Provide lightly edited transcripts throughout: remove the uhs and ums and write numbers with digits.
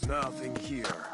Nothing here.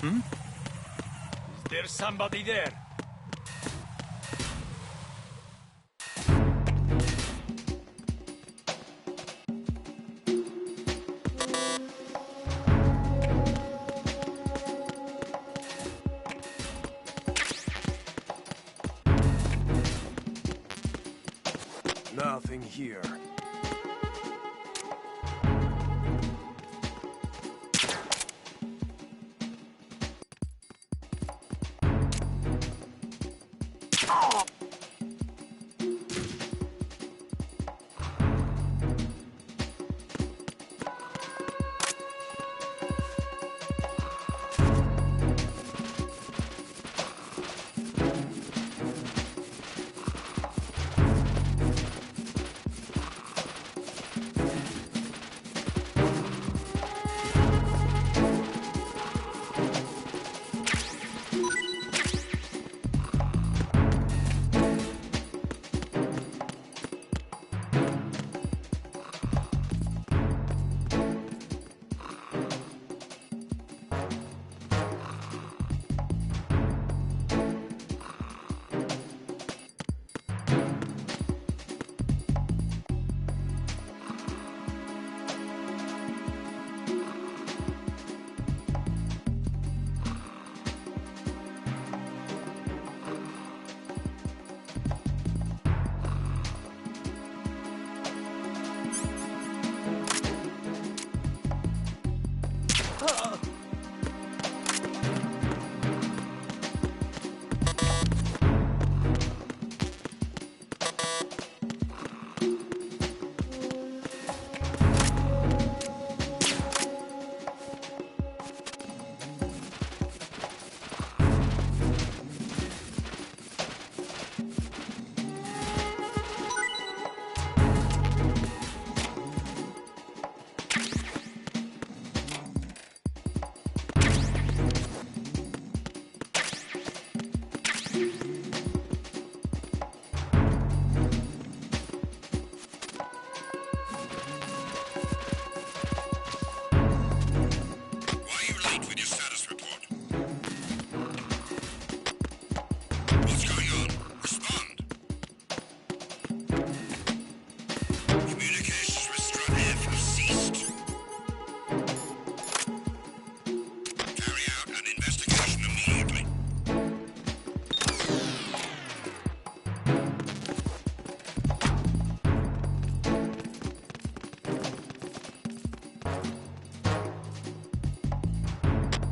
Is there somebody there? Nothing here.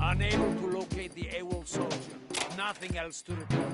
Unable to locate the AWOL soldier. Nothing else to report.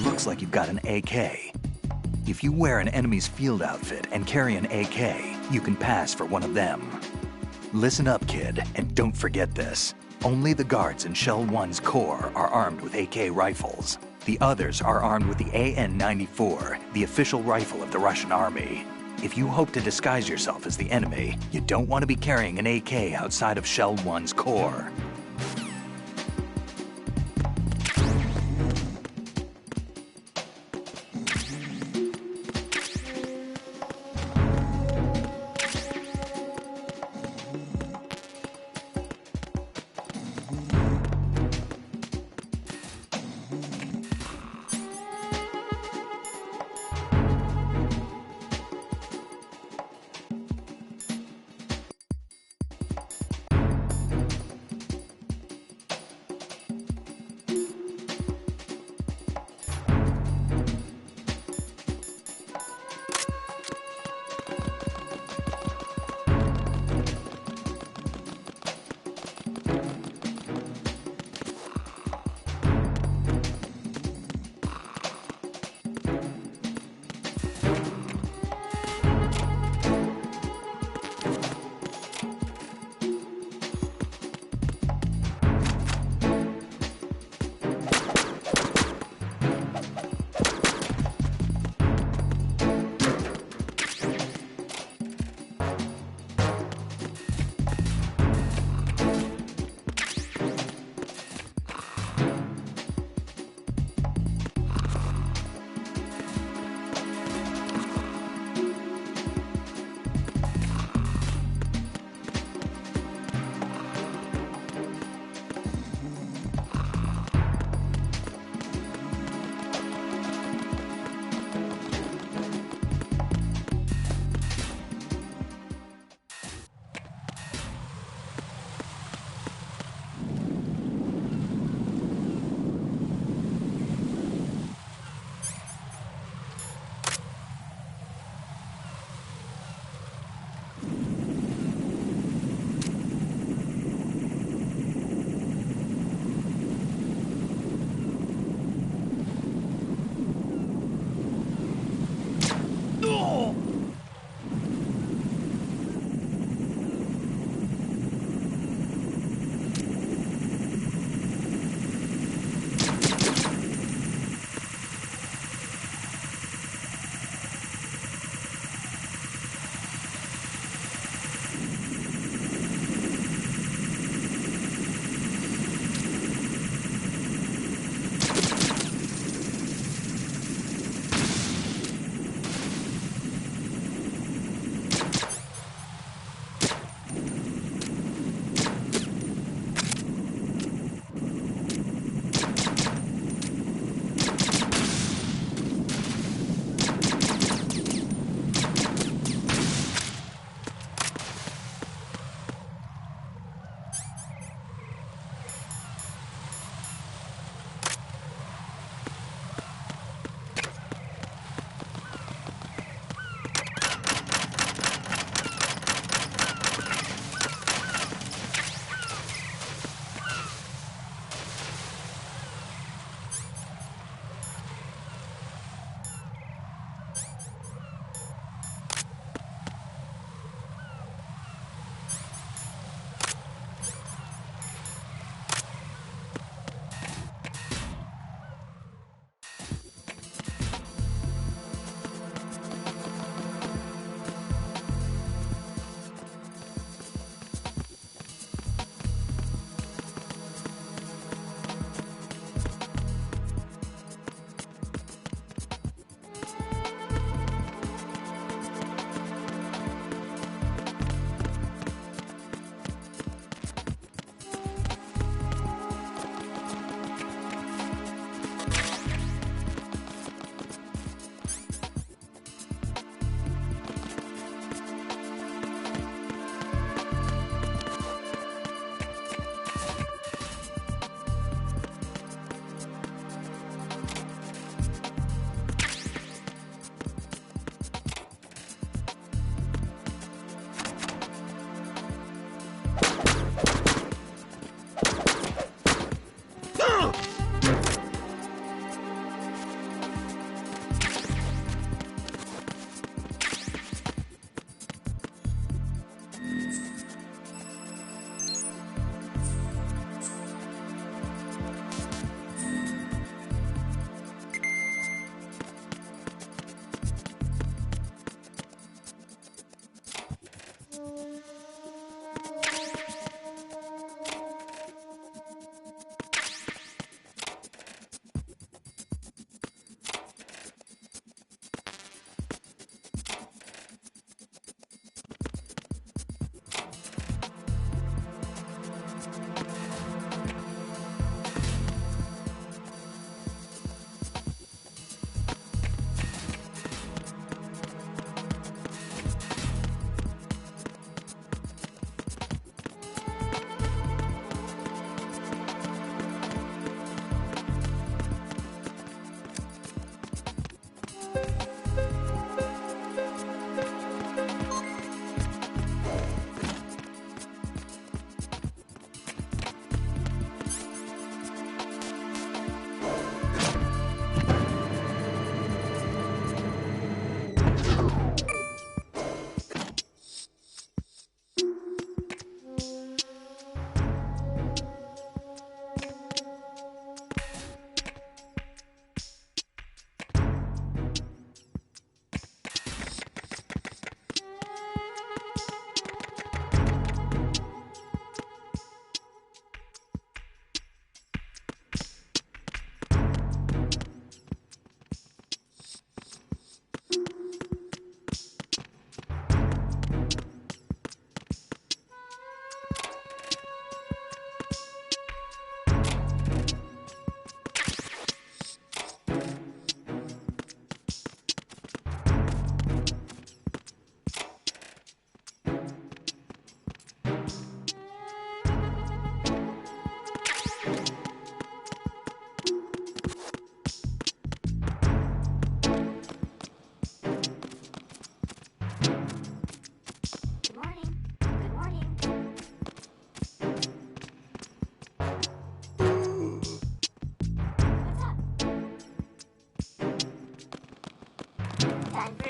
Looks like you've got an AK. If you wear an enemy's field outfit and carry an AK, you can pass for one of them. Listen up, kid, and don't forget this. Only the guards in Shell 1's core are armed with AK rifles. The others are armed with the AN-94, the official rifle of the Russian army. If you hope to disguise yourself as the enemy, you don't want to be carrying an AK outside of Shell 1's core.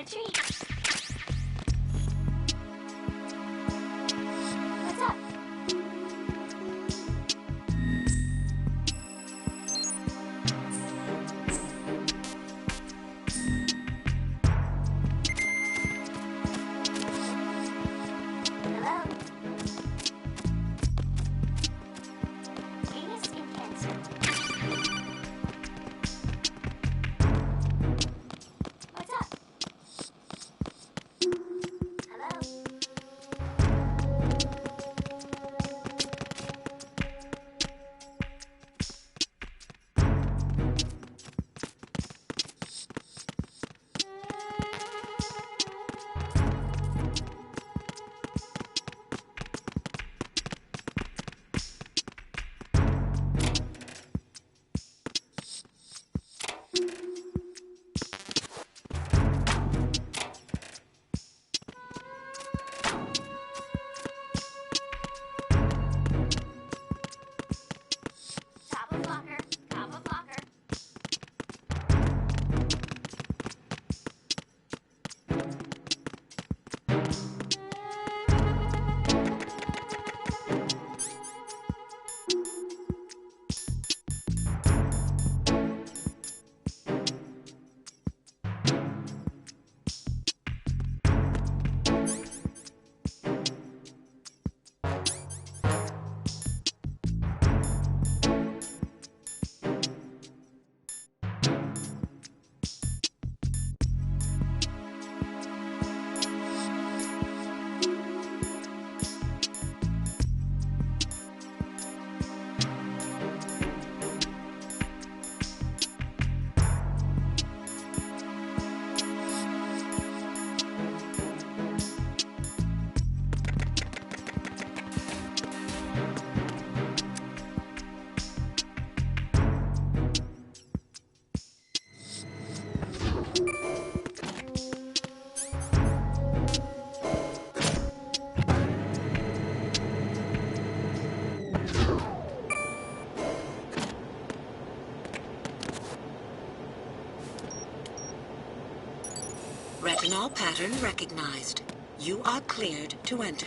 treat. What's up? Hello? Anus and cancer. What's up? Hello? Top of blocker. Top of blocker. Retinol pattern recognized. You are cleared to enter.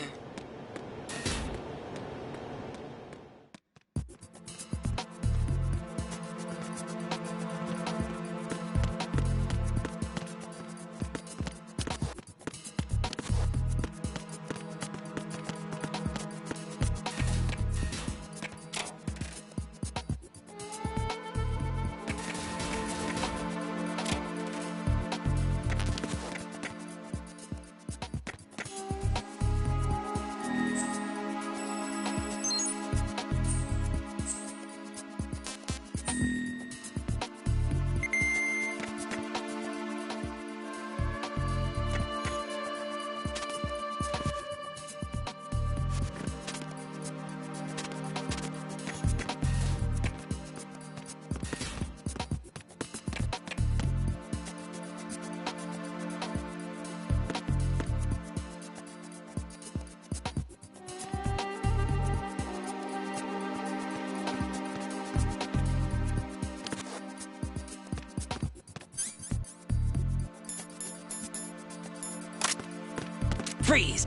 Freeze!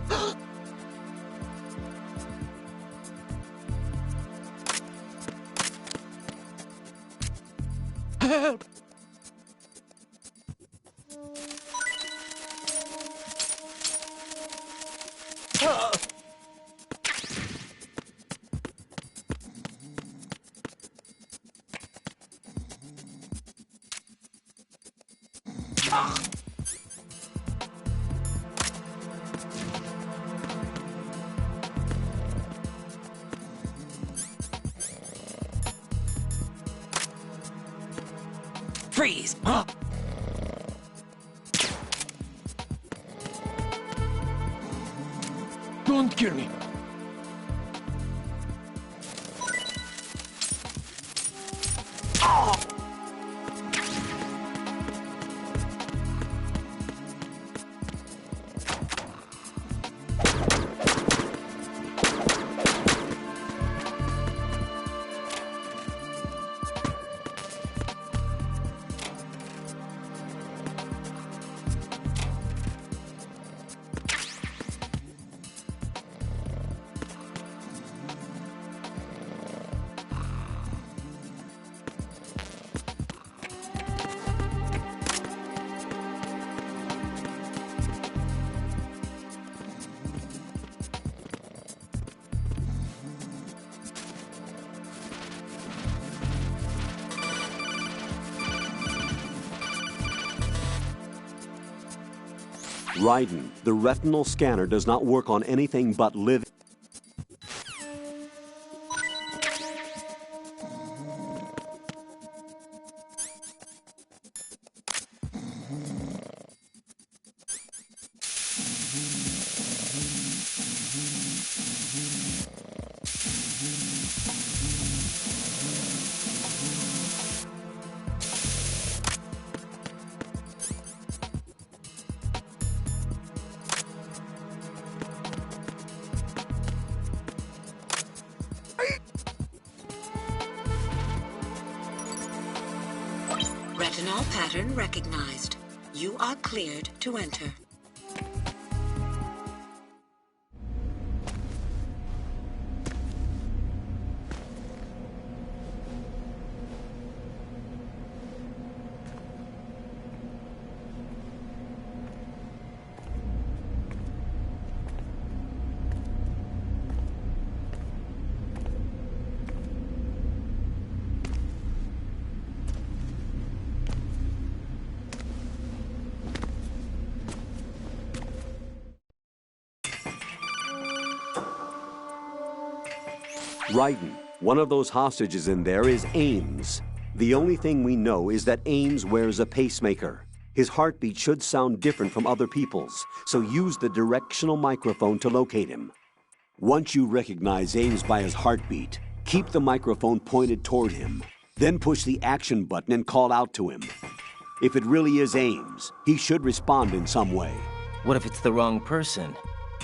Help! Freeze! Don't kill me! Raiden, the retinal scanner does not work on anything but living. Retinol pattern recognized. You are cleared to enter. Raiden, one of those hostages in there is Ames. The only thing we know is that Ames wears a pacemaker. His heartbeat should sound different from other people's, so use the directional microphone to locate him. Once you recognize Ames by his heartbeat, keep the microphone pointed toward him. Then push the action button and call out to him. If it really is Ames, he should respond in some way. What if it's the wrong person?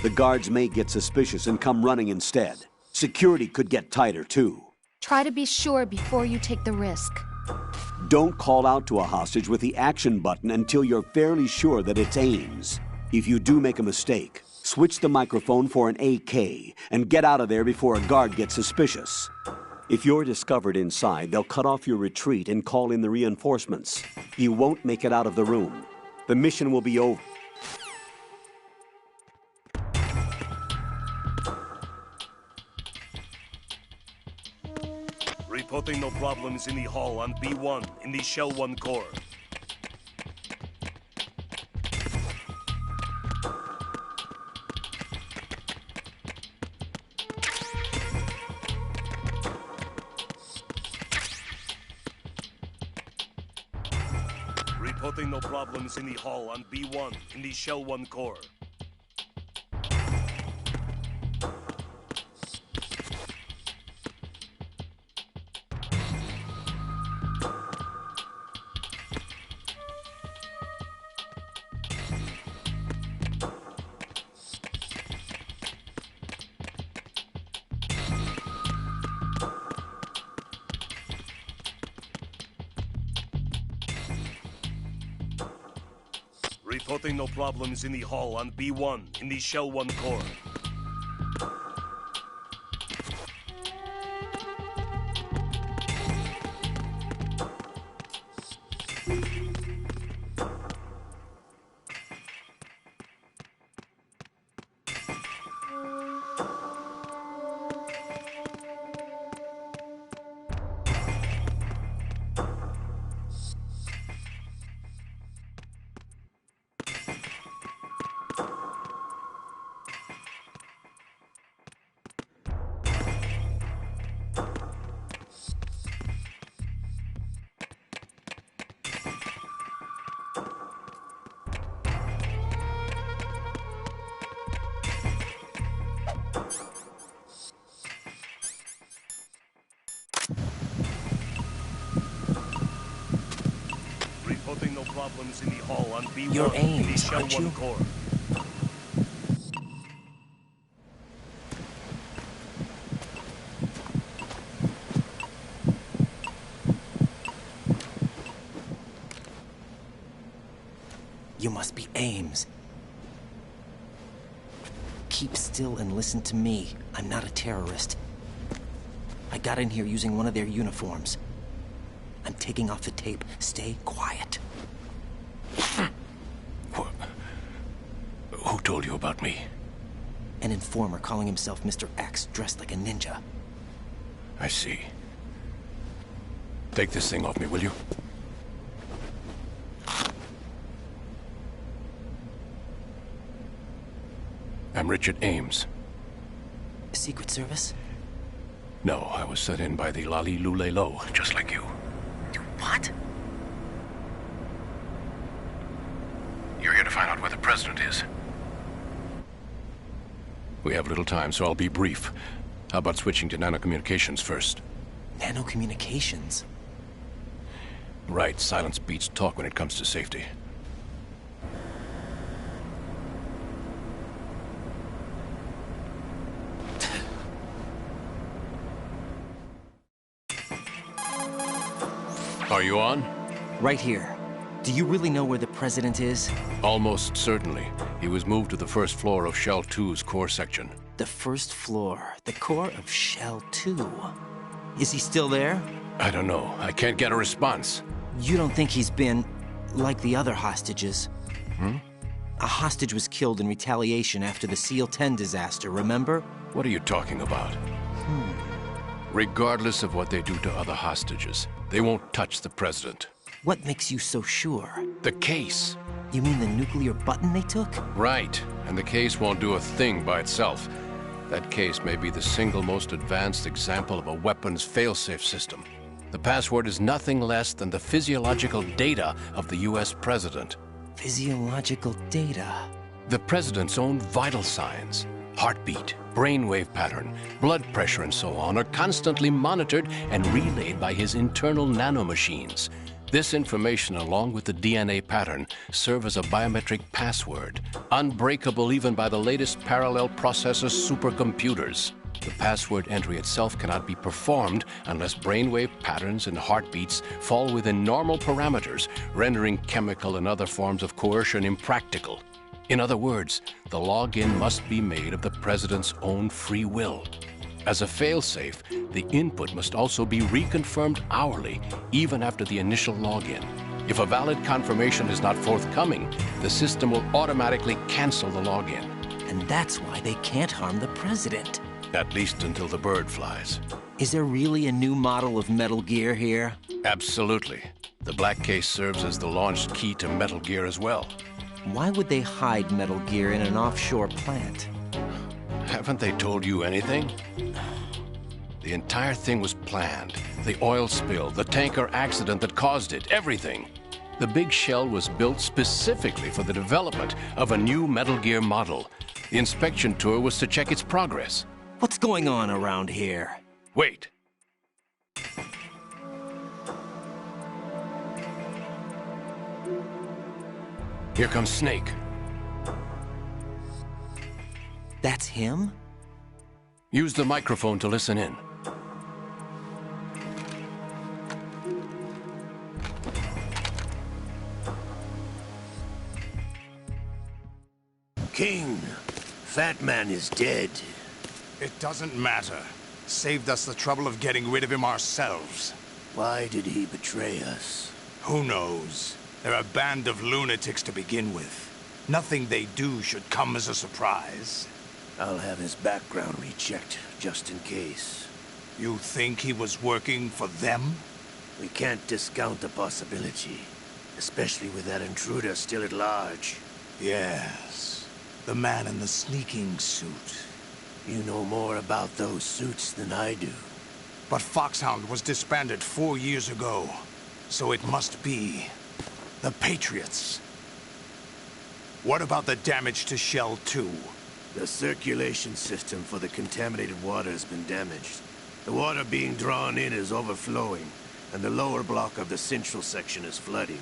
The guards may get suspicious and come running instead. Security could get tighter, too. Try to be sure before you take the risk. Don't call out to a hostage with the action button until you're fairly sure that it's Ames. If you do make a mistake, switch the microphone for an AK and get out of there before a guard gets suspicious. If you're discovered inside, they'll cut off your retreat and call in the reinforcements. You won't make it out of the room. The mission will be over. Reporting no problems in the hall on B1 in the Shell 1 core. Reporting no problems in the hall on B1 in the Shell 1 core. Reporting no problems in the hall on B1 in the Shell 1 core. Reporting no problems in the hall on B1 You're in the Ames, Shell aren't 1 you? core. You must be Ames. Keep still and listen to me. I'm not a terrorist. I got in here using one of their uniforms. I'm taking off the tape. Stay quiet. Who told you about me? An informer calling himself Mr. X, dressed like a ninja. I see. Take this thing off me, will you? I'm Richard Ames. Secret Service? No, I was sent in by the Lali Lule Lo, just like you. What? You're here to find out where the president is. We have little time, so I'll be brief. How about switching to nanocommunications first? Nanocommunications? Right, silence beats talk when it comes to safety. Are you on? Right here. Do you really know where the president is? Almost certainly. He was moved to the first floor of Shell 2's core section. The first floor. The core of Shell 2. Is he still there? I don't know. I can't get a response. You don't think he's been like the other hostages? A hostage was killed in retaliation after the SEAL 10 disaster, remember? What are you talking about? Regardless of what they do to other hostages, they won't touch the president. What makes you so sure? The case. You mean the nuclear button they took? Right. And the case won't do a thing by itself. That case may be the single most advanced example of a weapons failsafe system. The password is nothing less than the physiological data of the US president. Physiological data? The president's own vital signs, heartbeat, brainwave pattern, blood pressure, and so on, are constantly monitored and relayed by his internal nanomachines. This information, along with the DNA pattern, serve as a biometric password, unbreakable even by the latest parallel processor supercomputers. The password entry itself cannot be performed unless brainwave patterns and heartbeats fall within normal parameters, rendering chemical and other forms of coercion impractical. In other words, the login must be made of the president's own free will. As a failsafe, the input must also be reconfirmed hourly, even after the initial login. If a valid confirmation is not forthcoming, the system will automatically cancel the login. And that's why they can't harm the president. At least until the bird flies. Is there really a new model of Metal Gear here? Absolutely. The Black Case serves as the launch key to Metal Gear as well. Why would they hide Metal Gear in an offshore plant? Haven't they told you anything? The entire thing was planned. The oil spill, the tanker accident that caused it, everything. The big shell was built specifically for the development of a new Metal Gear model. The inspection tour was to check its progress. What's going on around here? Wait. Here comes Snake. That's him? Use the microphone to listen in. King, Fat Man is dead. It doesn't matter. Saved us the trouble of getting rid of him ourselves. Why did he betray us? Who knows? They're a band of lunatics to begin with. Nothing they do should come as a surprise. I'll have his background rechecked, just in case. You think he was working for them? We can't discount the possibility, especially with that intruder still at large. Yes. The man in the sneaking suit. You know more about those suits than I do. But Foxhound was disbanded 4 years ago. So it must be the Patriots. What about the damage to Shell 2? The circulation system for the contaminated water has been damaged. The water being drawn in is overflowing, and the lower block of the central section is flooding.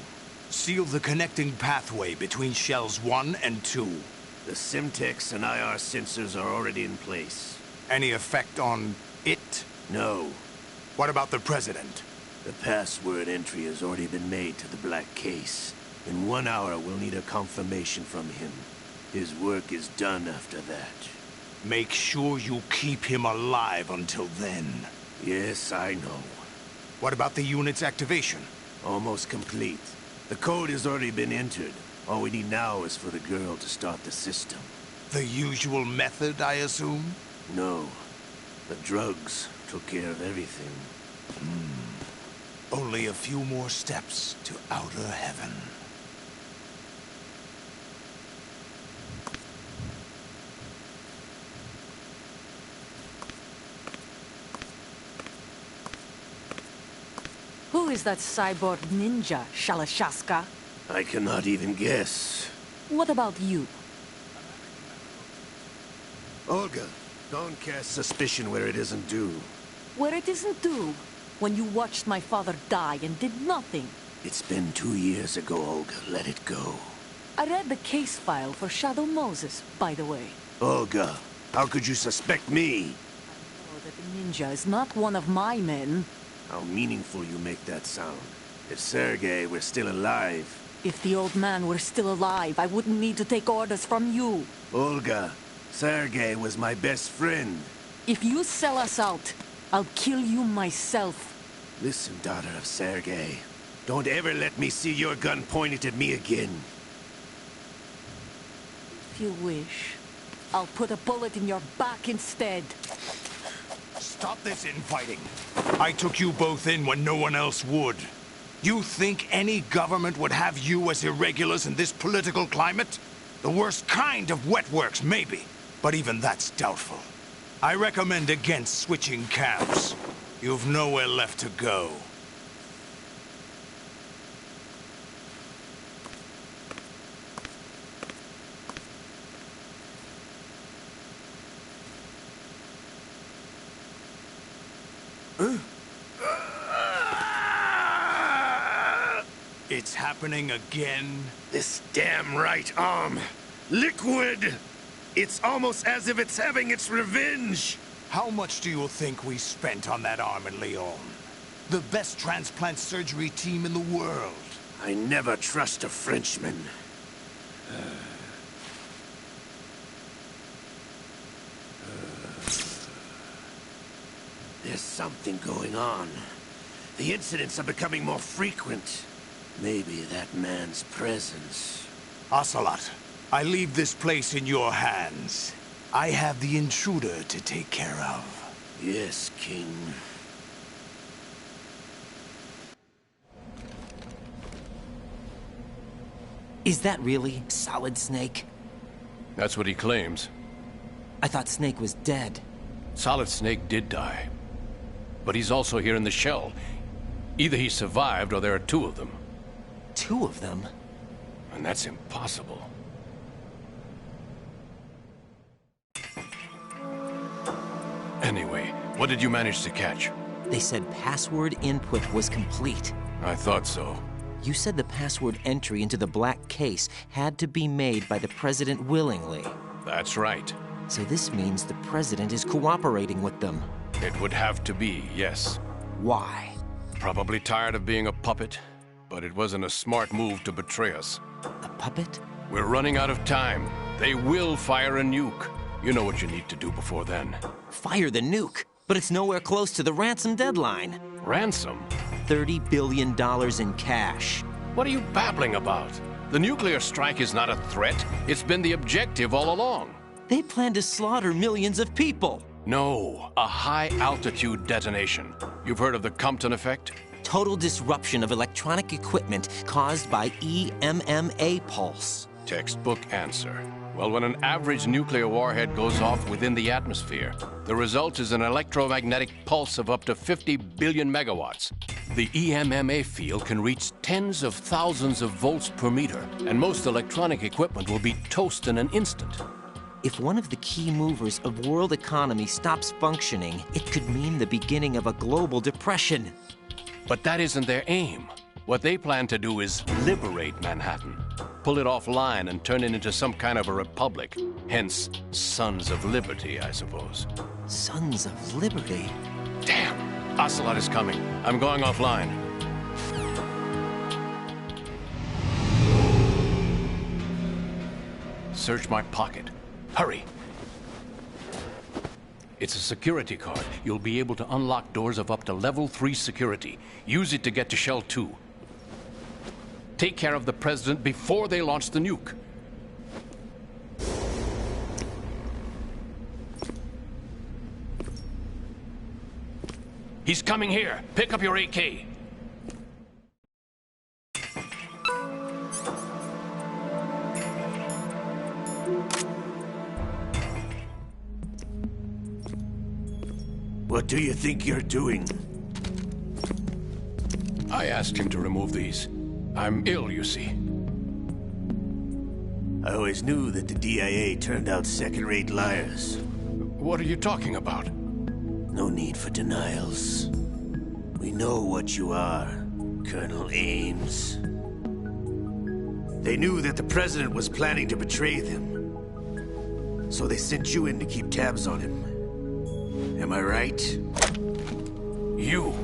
Seal the connecting pathway between Shells 1 and 2. The Simtex and IR sensors are already in place. Any effect on it? No. What about the President? The password entry has already been made to the Black Case. In 1 hour, we'll need a confirmation from him. His work is done after that. Make sure you keep him alive until then. Yes, I know. What about the unit's activation? Almost complete. The code has already been entered. All we need now is for the girl to start the system. The usual method, I assume? No. The drugs took care of everything. Only a few more steps to outer heaven. Who is that cyborg ninja, Shalashaska? I cannot even guess. What about you? Olga, don't cast suspicion where it isn't due. Where it isn't due? When you watched my father die and did nothing. It's been 2 years ago, Olga. Let it go. I read the case file for Shadow Moses, by the way. Olga, how could you suspect me? I know that the ninja is not one of my men. How meaningful you make that sound. If Sergei were still alive... If the old man were still alive, I wouldn't need to take orders from you. Olga, Sergei was my best friend. If you sell us out, I'll kill you myself. Listen, daughter of Sergei. Don't ever let me see your gun pointed at me again. If you wish, I'll put a bullet in your back instead. Stop this infighting. I took you both in when no one else would. You think any government would have you as irregulars in this political climate? The worst kind of wet works, maybe. But even that's doubtful. I recommend against switching camps. You've nowhere left to go. It's happening again? This damn right arm. Liquid! It's almost as if it's having its revenge! How much do you think we spent on that arm in Lyon? The best transplant surgery team in the world. I never trust a Frenchman. There's something going on. The incidents are becoming more frequent. Maybe that man's presence. Ocelot, I leave this place in your hands. I have the intruder to take care of. Yes, King. Is that really Solid Snake? That's what he claims. I thought Snake was dead. Solid Snake did die. But he's also here in the shell. Either he survived or there are two of them. Two of them? And that's impossible. Anyway, what did you manage to catch? They said password input was complete. I thought so. You said the password entry into the black case had to be made by the President willingly. That's right. So this means the President is cooperating with them. It would have to be, yes. Why? Probably tired of being a puppet, but it wasn't a smart move to betray us. A puppet? We're running out of time. They will fire a nuke. You know what you need to do before then. Fire the nuke? But it's nowhere close to the ransom deadline. Ransom? $30 billion in cash. What are you babbling about? The nuclear strike is not a threat. It's been the objective all along. They plan to slaughter millions of people. No, a high-altitude detonation. You've heard of the Compton effect? Total disruption of electronic equipment caused by EMMA pulse. Textbook answer. Well, when an average nuclear warhead goes off within the atmosphere, the result is an electromagnetic pulse of up to 50 billion megawatts. The EMMA field can reach tens of thousands of volts per meter, and most electronic equipment will be toast in an instant. If one of the key movers of world economy stops functioning, it could mean the beginning of a global depression. But that isn't their aim. What they plan to do is liberate Manhattan. Pull it offline and turn it into some kind of a republic. Hence, Sons of Liberty, I suppose. Sons of Liberty? Damn! Ocelot is coming. I'm going offline. Search my pocket. Hurry! It's a security card. You'll be able to unlock doors of up to level 3 security. Use it to get to Shell 2. Take care of the President before they launch the nuke. He's coming here. Pick up your AK. What do you think you're doing? I asked him to remove these. I'm ill, you see. I always knew that the DIA turned out second-rate liars. What are you talking about? No need for denials. We know what you are, Colonel Ames. They knew that the President was planning to betray them. So they sent you in to keep tabs on him. Am I right? You!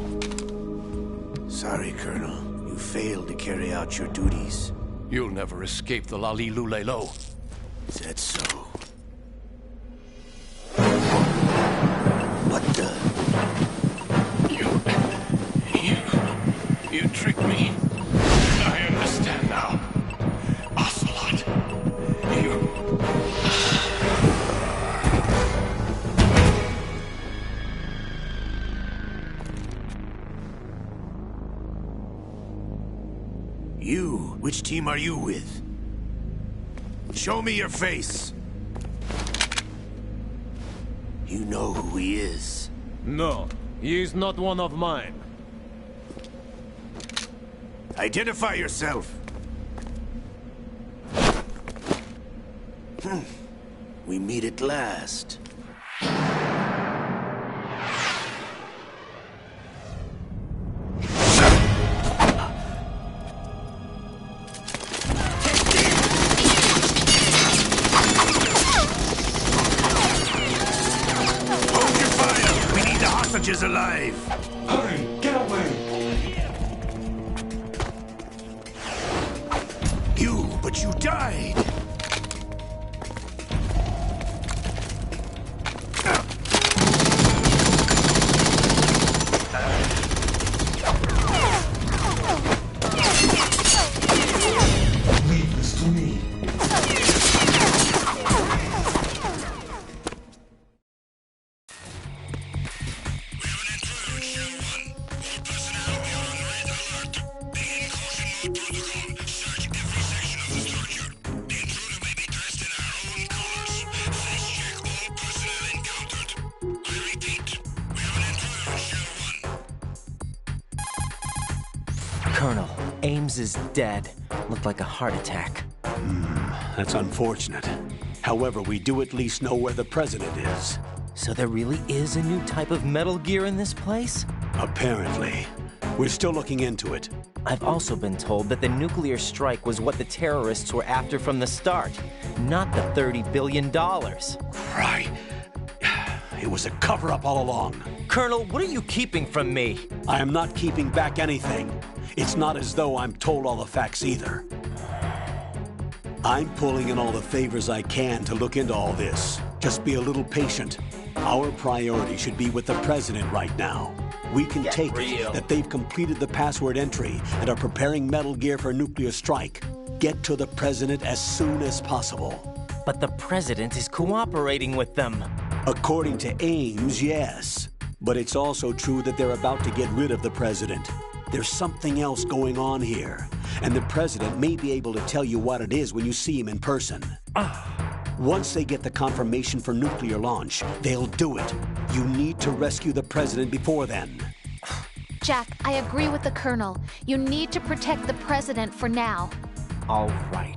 Sorry, Colonel. You failed to carry out your duties. You'll never escape the Lali Lulelo. Is that so? What the? You tricked me. I understand now. Ocelot. You? Which team are you with? Show me your face. You know who he is. No, he is not one of mine. Identify yourself. We meet at last. Hold your fire! We need the hostages alive! Hurry, get away! But you died! Leave this to me. Colonel, Ames is dead. Looked like a heart attack. That's unfortunate. However, we do at least know where the President is. So there really is a new type of Metal Gear in this place? Apparently. We're still looking into it. I've also been told that the nuclear strike was what the terrorists were after from the start, not the $30 billion. Right. It was a cover-up all along. Colonel, what are you keeping from me? I am not keeping back anything. It's not as though I'm told all the facts either. I'm pulling in all the favors I can to look into all this. Just be a little patient. Our priority should be with the President right now. We can take it that they've completed the password entry and are preparing Metal Gear for a nuclear strike. Get to the President as soon as possible. But the President is cooperating with them. According to Ames, yes. But it's also true that they're about to get rid of the President. There's something else going on here, and the President may be able to tell you what it is when you see him in person. Once they get the confirmation for nuclear launch, they'll do it. You need to rescue the President before then. Jack, I agree with the Colonel. You need to protect the President for now. All right.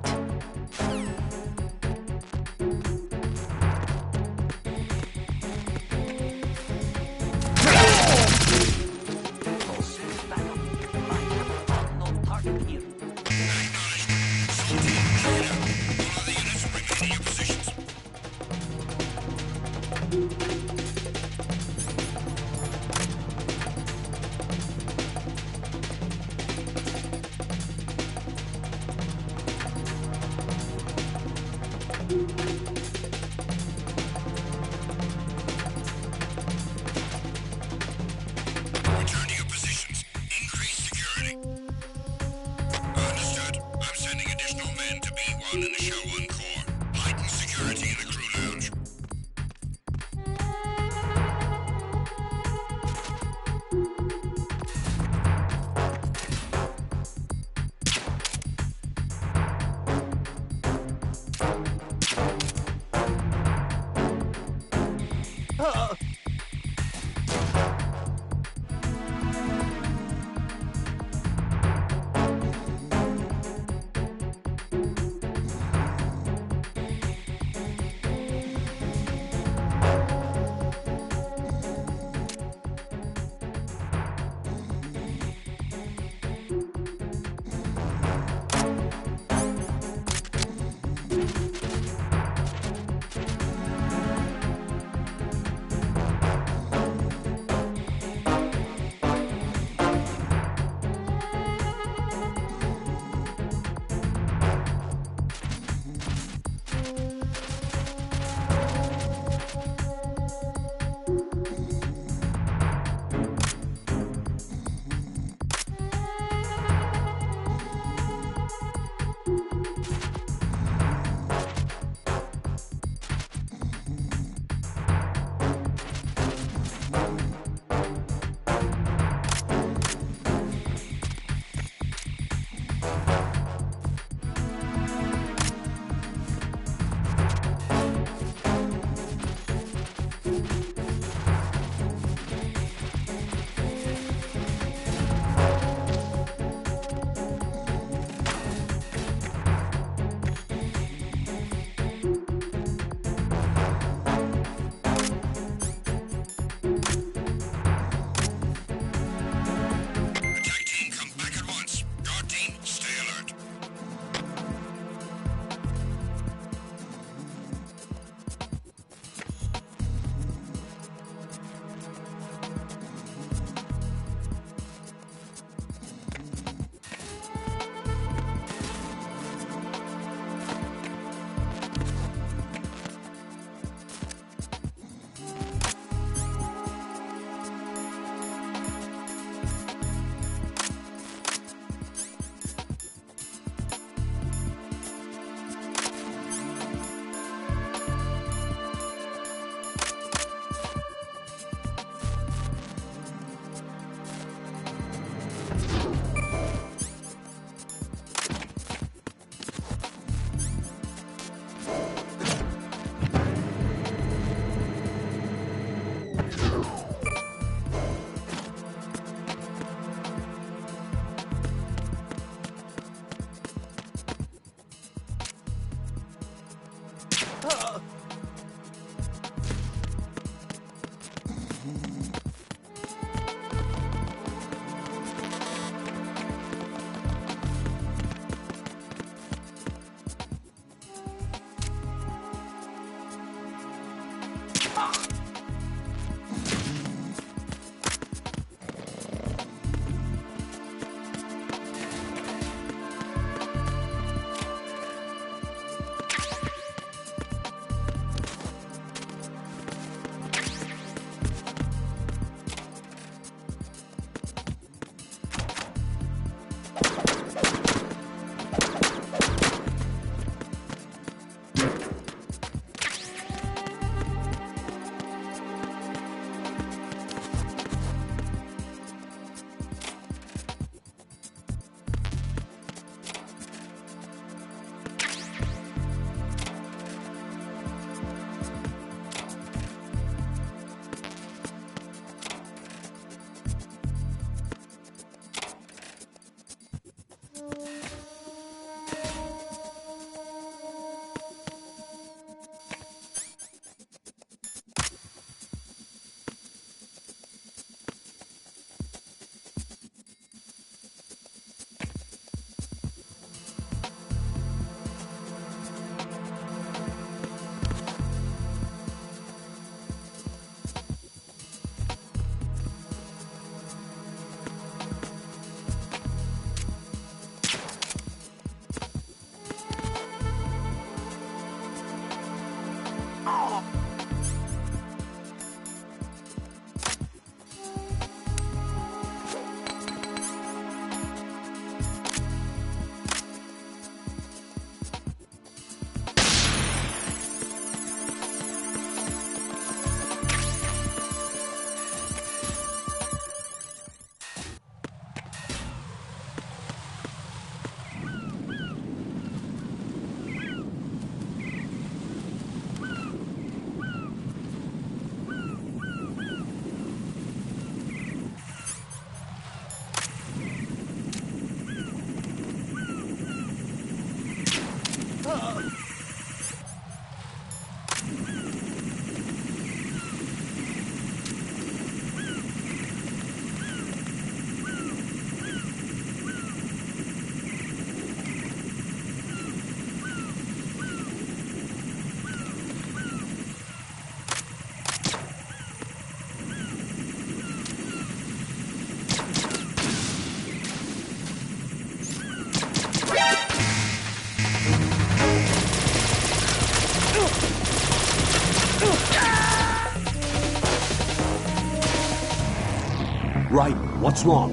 Raiden, what's wrong?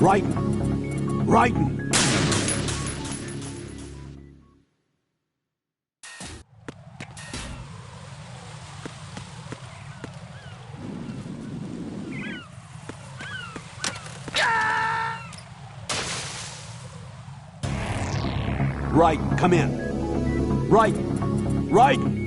Raiden! Raiden! Raiden, come in. Raiden! Raiden!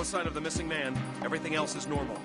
sign of the missing man. Everything else is normal.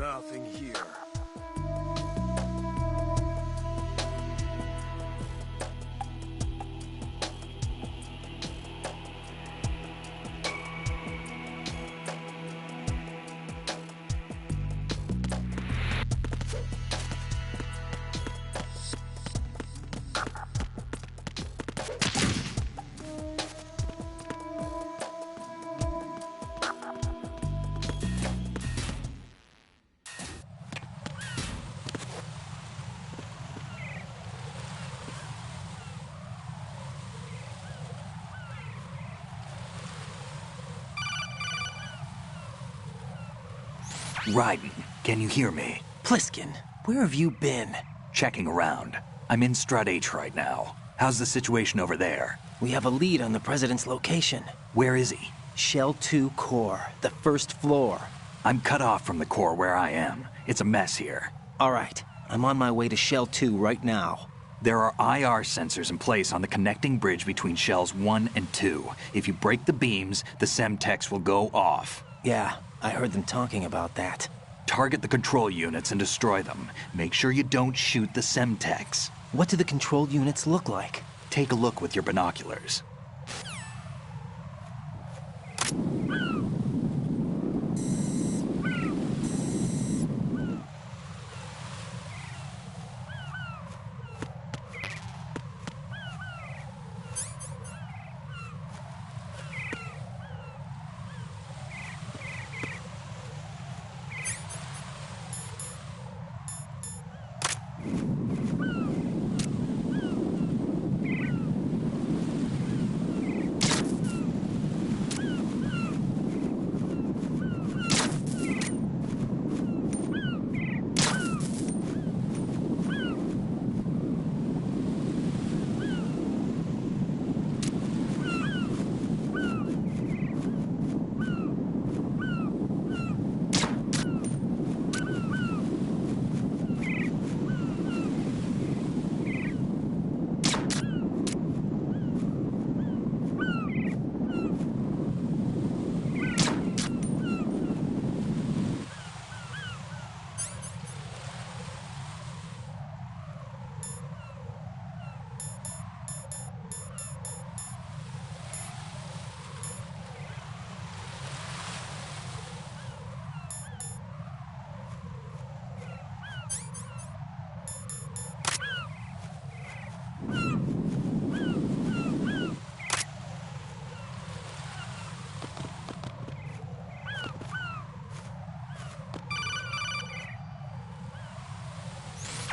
Nothing here. Raiden, can you hear me? Pliskin, where have you been? Checking around. I'm in Strut H right now. How's the situation over there? We have a lead on the President's location. Where is he? Shell 2 core, the first floor. I'm cut off from the core where I am. It's a mess here. All right, I'm on my way to Shell 2 right now. There are IR sensors in place on the connecting bridge between Shells 1 and 2. If you break the beams, the Semtex will go off. Yeah, I heard them talking about that. Target the control units and destroy them. Make sure you don't shoot the Semtex. What do the control units look like? Take a look with your binoculars.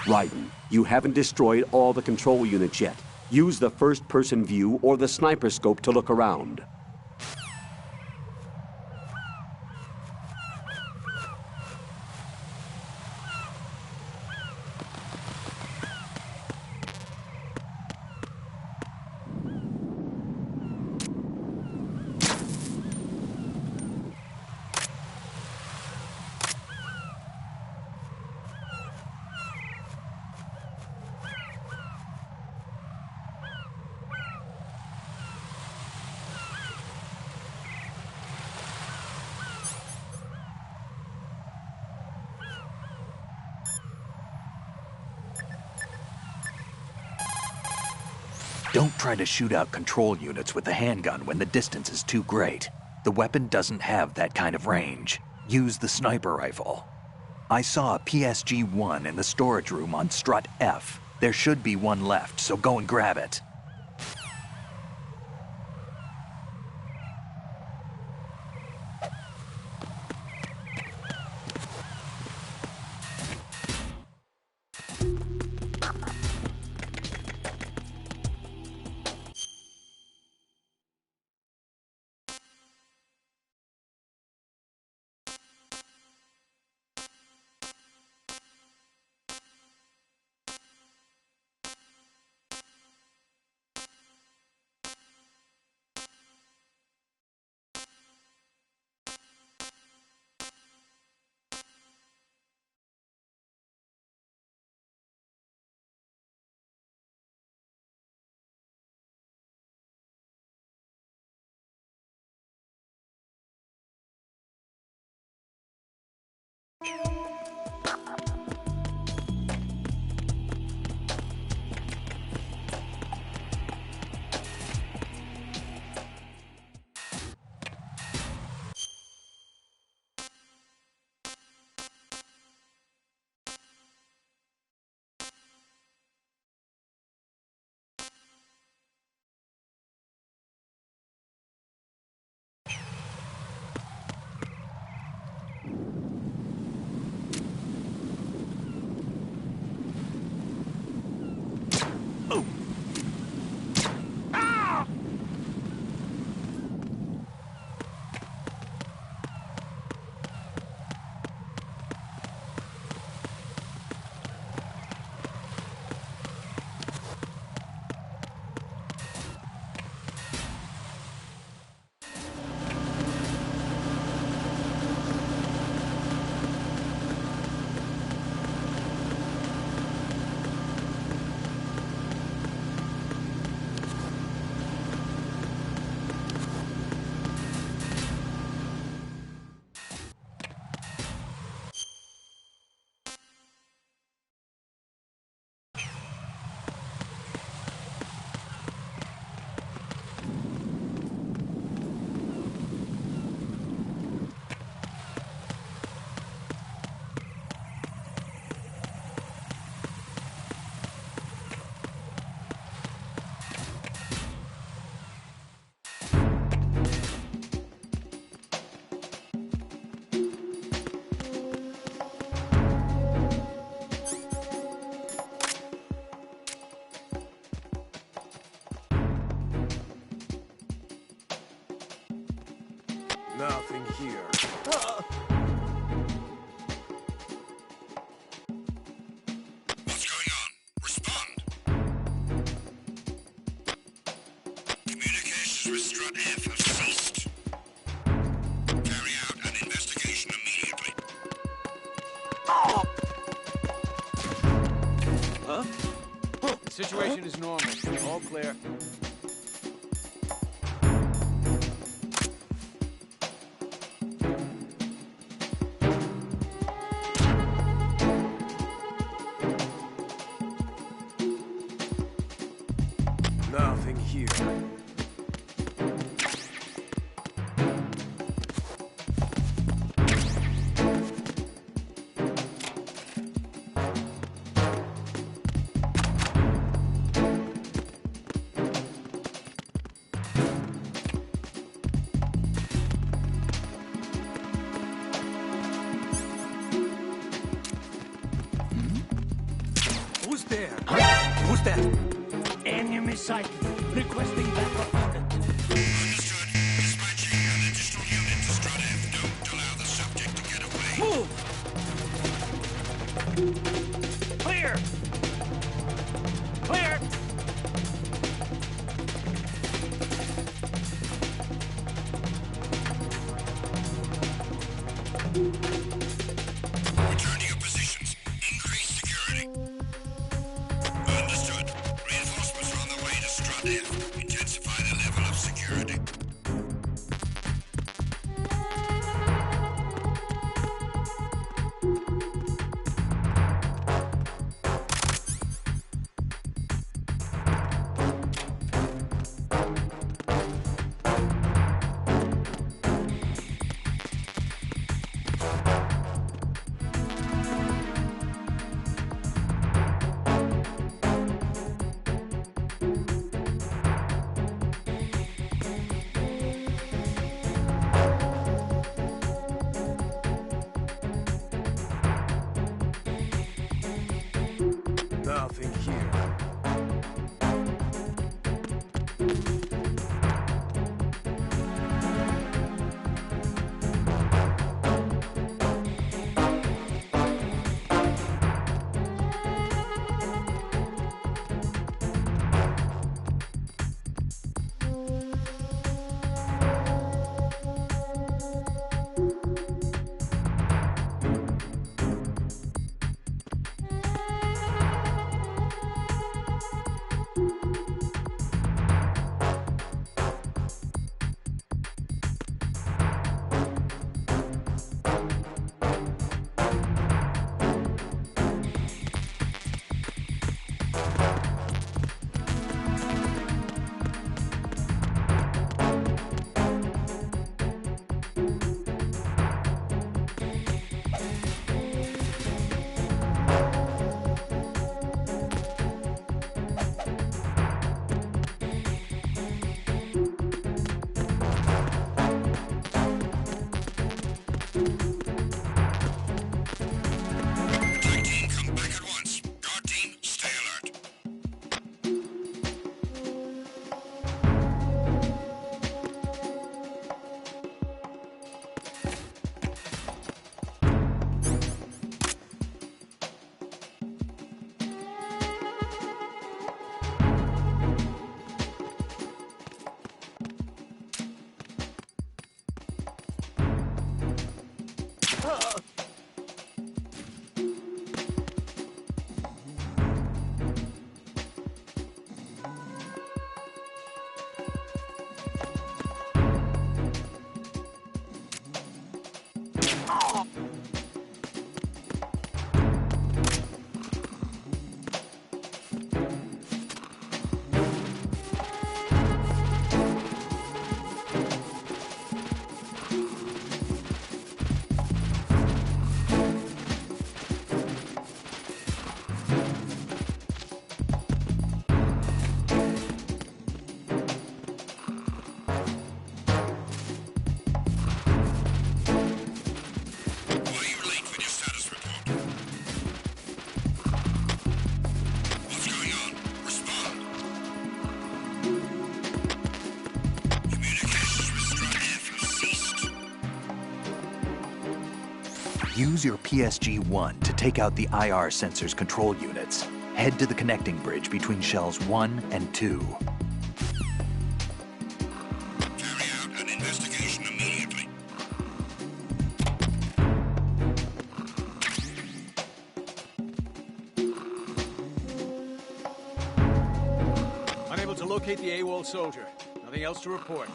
Raiden, you haven't destroyed all the control units yet. Use the first-person view or the sniper scope to look around. Don't try to shoot out control units with the handgun when the distance is too great. The weapon doesn't have that kind of range. Use the sniper rifle. I saw a PSG-1 in the storage room on Strut F. There should be one left, so go and grab it. Nothing here. What's going on? Respond. Communications with Strut F have ceased. Carry out an investigation immediately. Huh? The situation is normal. All clear. Nothing here. Who's there? Who's that? Enemy sighted. Requesting backup unit. Understood. Dispatching an additional unit to Strut F. Don't allow the subject to get away. Move! Clear! Clear! Return to your positions. Increase security. Understood. Reinforcements are on their way to Strut F. Intensify the level of security. Use your PSG-1 to take out the IR sensor's control units. Head to the connecting bridge between shells 1 and 2. Carry out an investigation immediately. Unable to locate the AWOL soldier. Nothing else to report.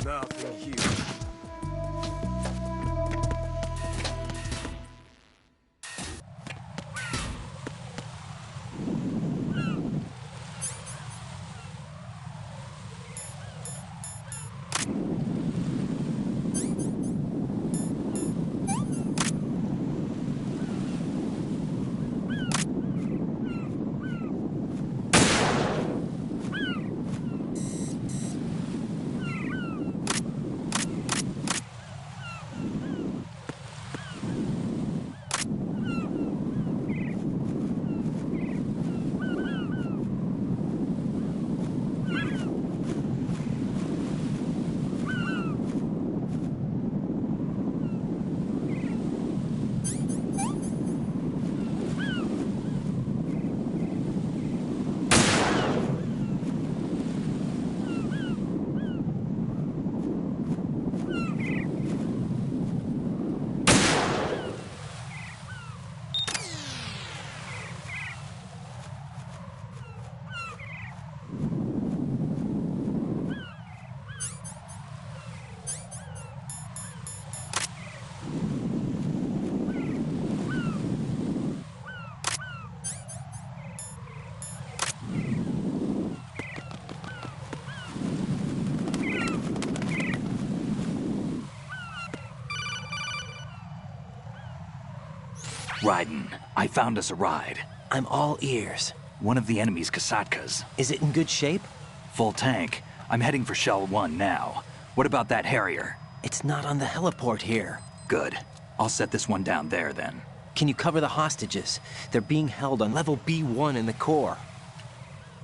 Nothing huge. Raiden, I found us a ride. I'm all ears. One of the enemy's Kasatkas. Is it in good shape? Full tank. I'm heading for Shell 1 now. What about that Harrier? It's not on the heliport here. Good. I'll set this one down there then. Can you cover the hostages? They're being held on level B1 in the core.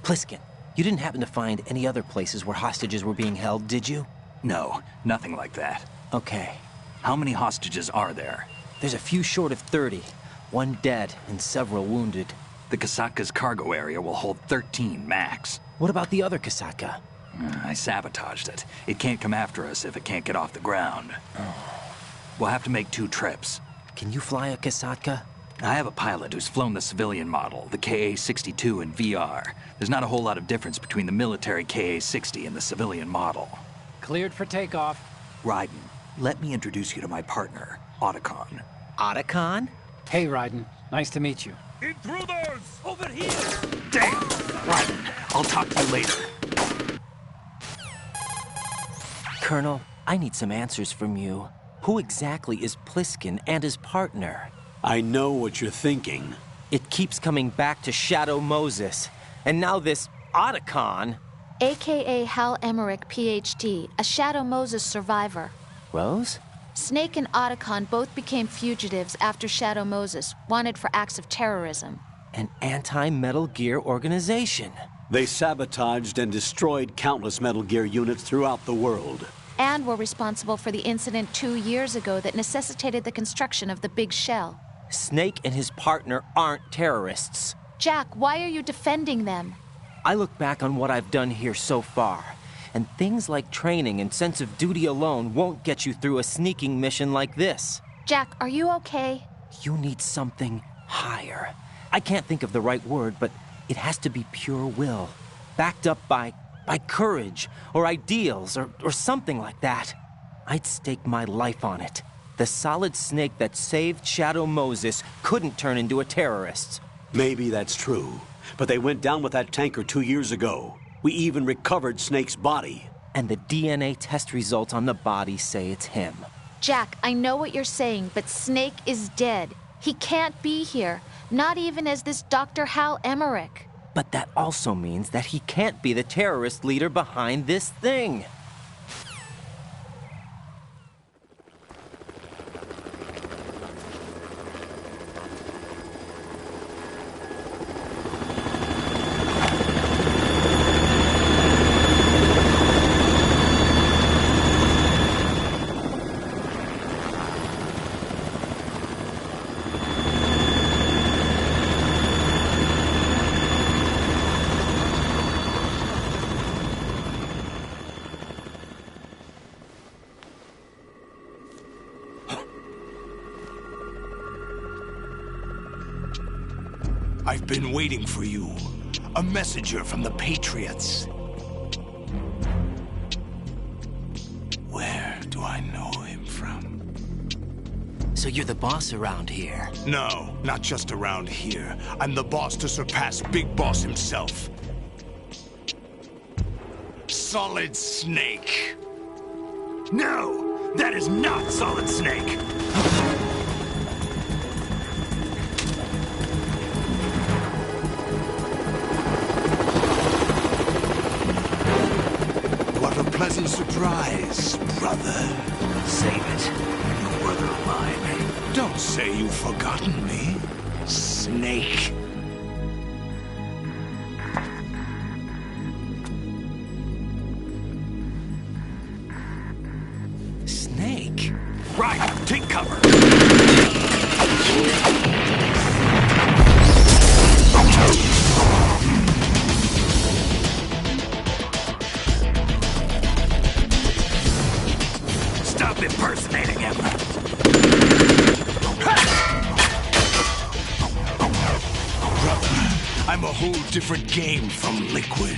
Pliskin, you didn't happen to find any other places where hostages were being held, did you? No, nothing like that. Okay. How many hostages are there? There's a few short of 30. One dead and several wounded. The Kasatka's cargo area will hold 13 max. What about the other Kasaka? I sabotaged it. It can't come after us if it can't get off the ground. We'll have to make 2 trips. Can you fly a Kasatka? I have a pilot who's flown the civilian model, the KA-62 in VR. There's not a whole lot of difference between the military KA-60 and the civilian model. Cleared for takeoff. Raiden, let me introduce you to my partner, Otacon. Otacon? Hey, Raiden. Nice to meet you. Intruders! Over here! Damn! Raiden, I'll talk to you later. Colonel, I need some answers from you. Who exactly is Pliskin and his partner? I know what you're thinking. It keeps coming back to Shadow Moses. And now this Otacon. AKA Hal Emmerich, PhD, a Shadow Moses survivor. Rose? Snake and Otacon both became fugitives after Shadow Moses, wanted for acts of terrorism. An anti-Metal Gear organization. They sabotaged and destroyed countless Metal Gear units throughout the world. And were responsible for the incident 2 years ago that necessitated the construction of the Big Shell. Snake and his partner aren't terrorists. Jack, why are you defending them? I look back on what I've done here so far, and things like training and sense of duty alone won't get you through a sneaking mission like this. Jack, are you okay? You need something higher. I can't think of the right word, but it has to be pure will, backed up by courage, or ideals, or something like that. I'd stake my life on it. The solid Snake that saved Shadow Moses couldn't turn into a terrorist. Maybe that's true, but they went down with that tanker 2 years ago. We even recovered Snake's body. And the DNA test results on the body say it's him. Jack, I know what you're saying, but Snake is dead. He can't be here, not even as this Dr. Hal Emmerich. But that also means that he can't be the terrorist leader behind this thing. I've been waiting for you. A messenger from the Patriots. Where do I know him from? So you're the boss around here? No, not just around here. I'm the boss to surpass Big Boss himself. Solid Snake. No, that is not Solid Snake. Pleasant surprise, brother. Save it. You brother of mine. Don't say you've forgotten me, Snake. Snake? Right, take cover. Stop impersonating him. Brother, I'm a whole different game from Liquid.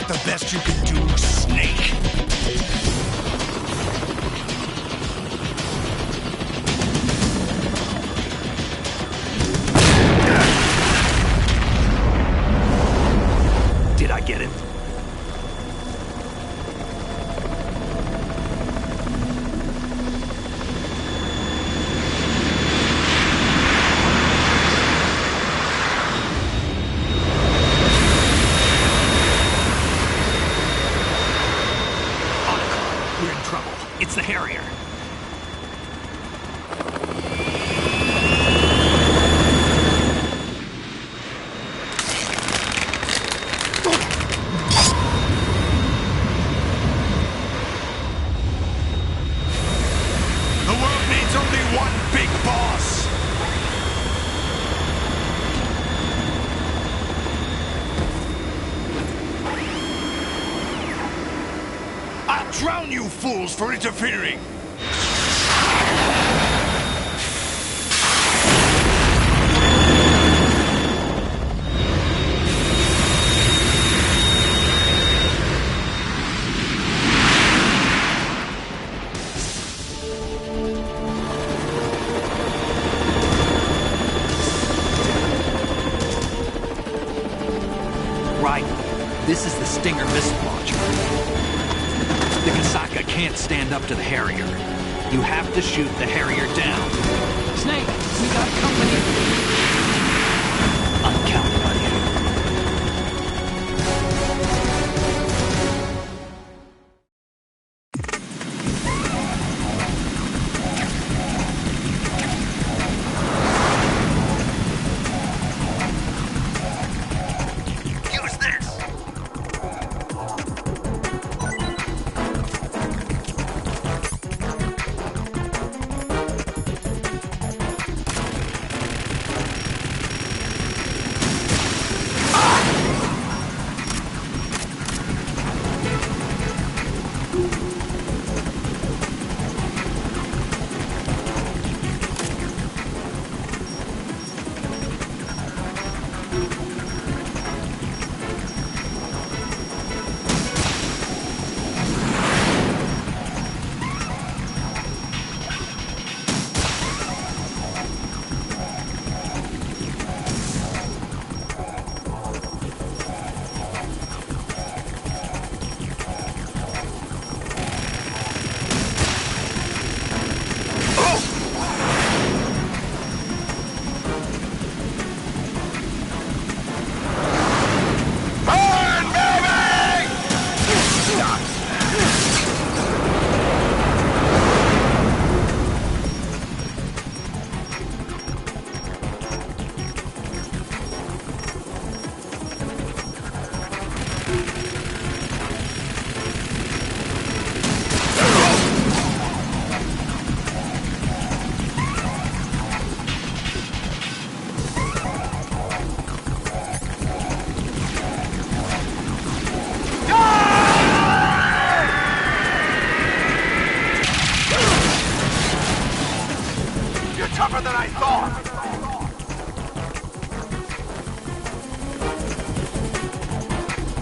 that the best you can do, Snake? Did I get it? We're in trouble. It's the Harrier. The world needs only one big boss. I'll drown you fools for interfering. Right. This is the Stinger missile launcher. The Kasaka can't stand up to the Harrier. You have to shoot the Harrier down. Snake, we got company. I'm counting on you. Use this. Tougher than I thought!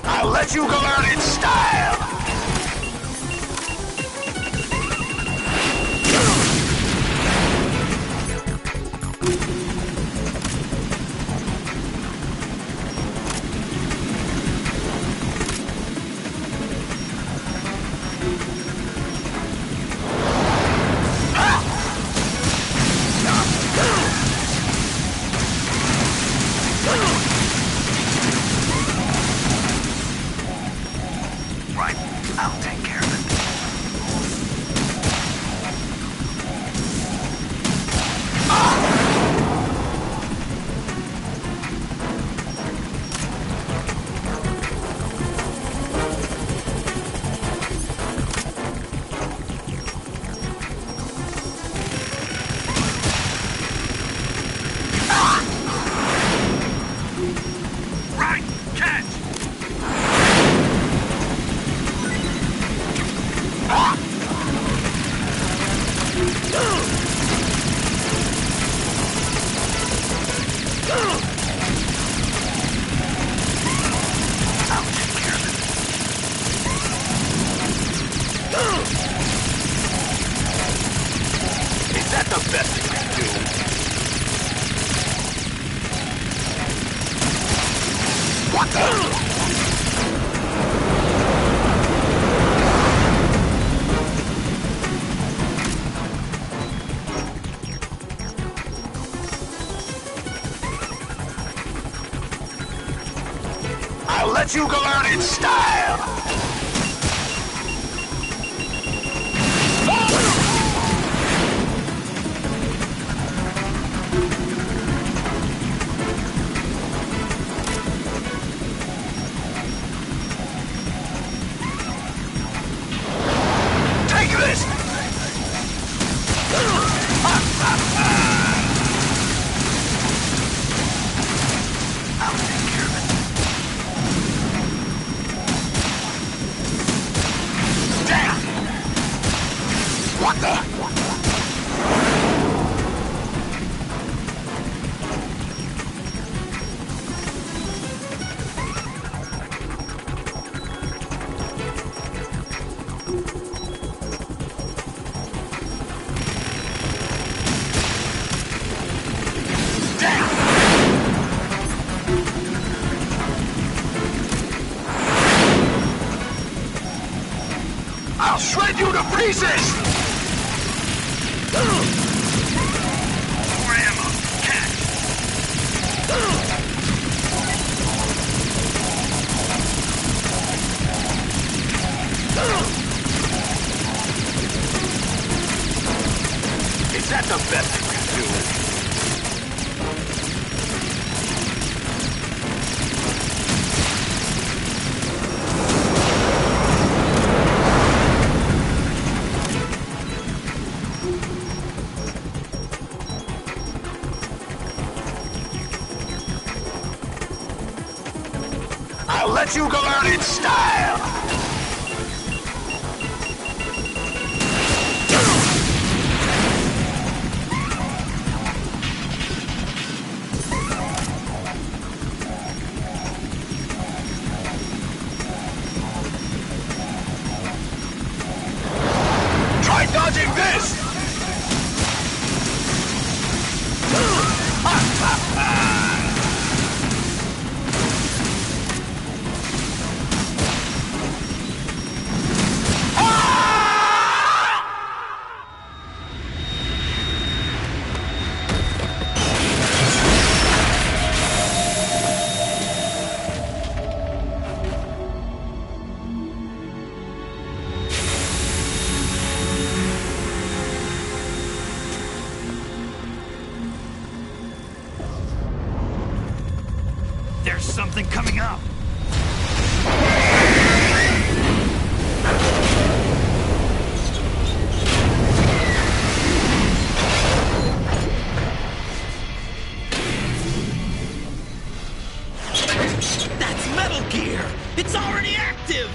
I'll let you go out in style! Right. What the? I'll let you go out in style! Take this! I'll take care of it. Damn! What the? I'll shred you to pieces! More ammo. Cat. Is that the best you can do? I'll let you go out in style! Try dodging this! There's something coming up! That's Metal Gear! It's already active!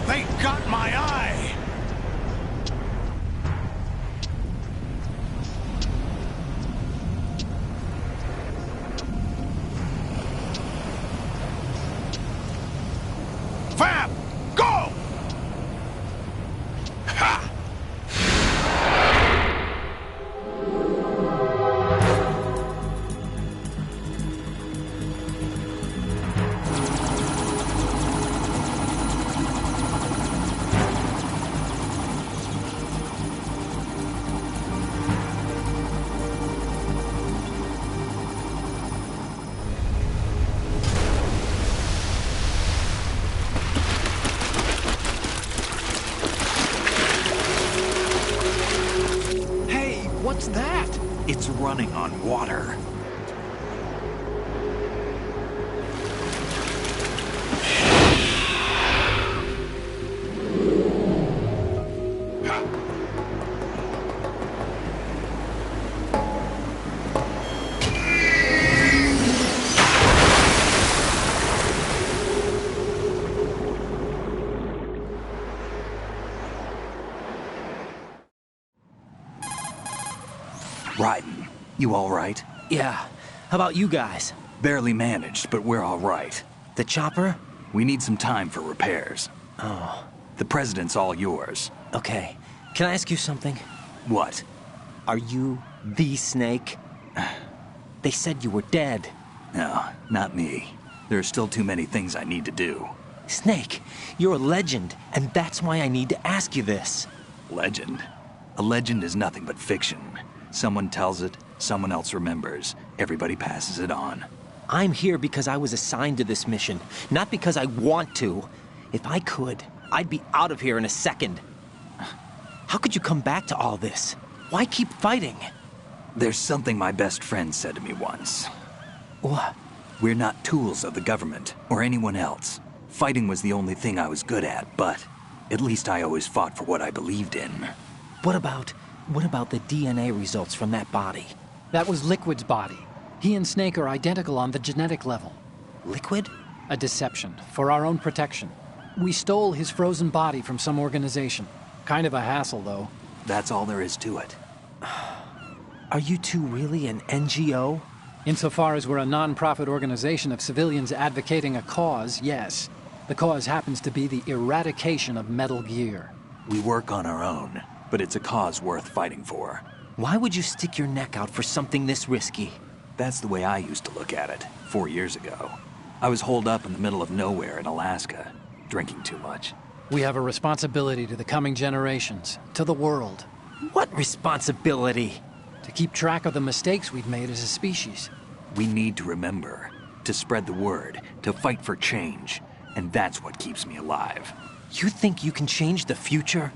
They got my eye! Fab! Go! Ha! running on water. Raiden, you all right? Yeah. How about you guys? Barely managed, but we're all right. The chopper? We need some time for repairs. Oh. The president's all yours. Okay. Can I ask you something? What? Are you the Snake? They said you were dead. No, not me. There are still too many things I need to do. Snake, you're a legend, and that's why I need to ask you this. Legend? A legend is nothing but fiction. Someone tells it, someone else remembers. Everybody passes it on. I'm here because I was assigned to this mission, not because I want to. If I could, I'd be out of here in a second. How could you come back to all this? Why keep fighting? There's something my best friend said to me once. What? We're not tools of the government or anyone else. Fighting was the only thing I was good at, but at least I always fought for what I believed in. What about the DNA results from that body? That was Liquid's body. He and Snake are identical on the genetic level. Liquid? A deception, for our own protection. We stole his frozen body from some organization. Kind of a hassle, though. That's all there is to it. Are you two really an NGO? Insofar as we're a non-profit organization of civilians advocating a cause, yes. The cause happens to be the eradication of Metal Gear. We work on our own, but it's a cause worth fighting for. Why would you stick your neck out for something this risky? That's the way I used to look at it, 4 years ago. I was holed up in the middle of nowhere in Alaska, drinking too much. We have a responsibility to the coming generations, to the world. What responsibility? To keep track of the mistakes we've made as a species. We need to remember, to spread the word, to fight for change. And that's what keeps me alive. You think you can change the future?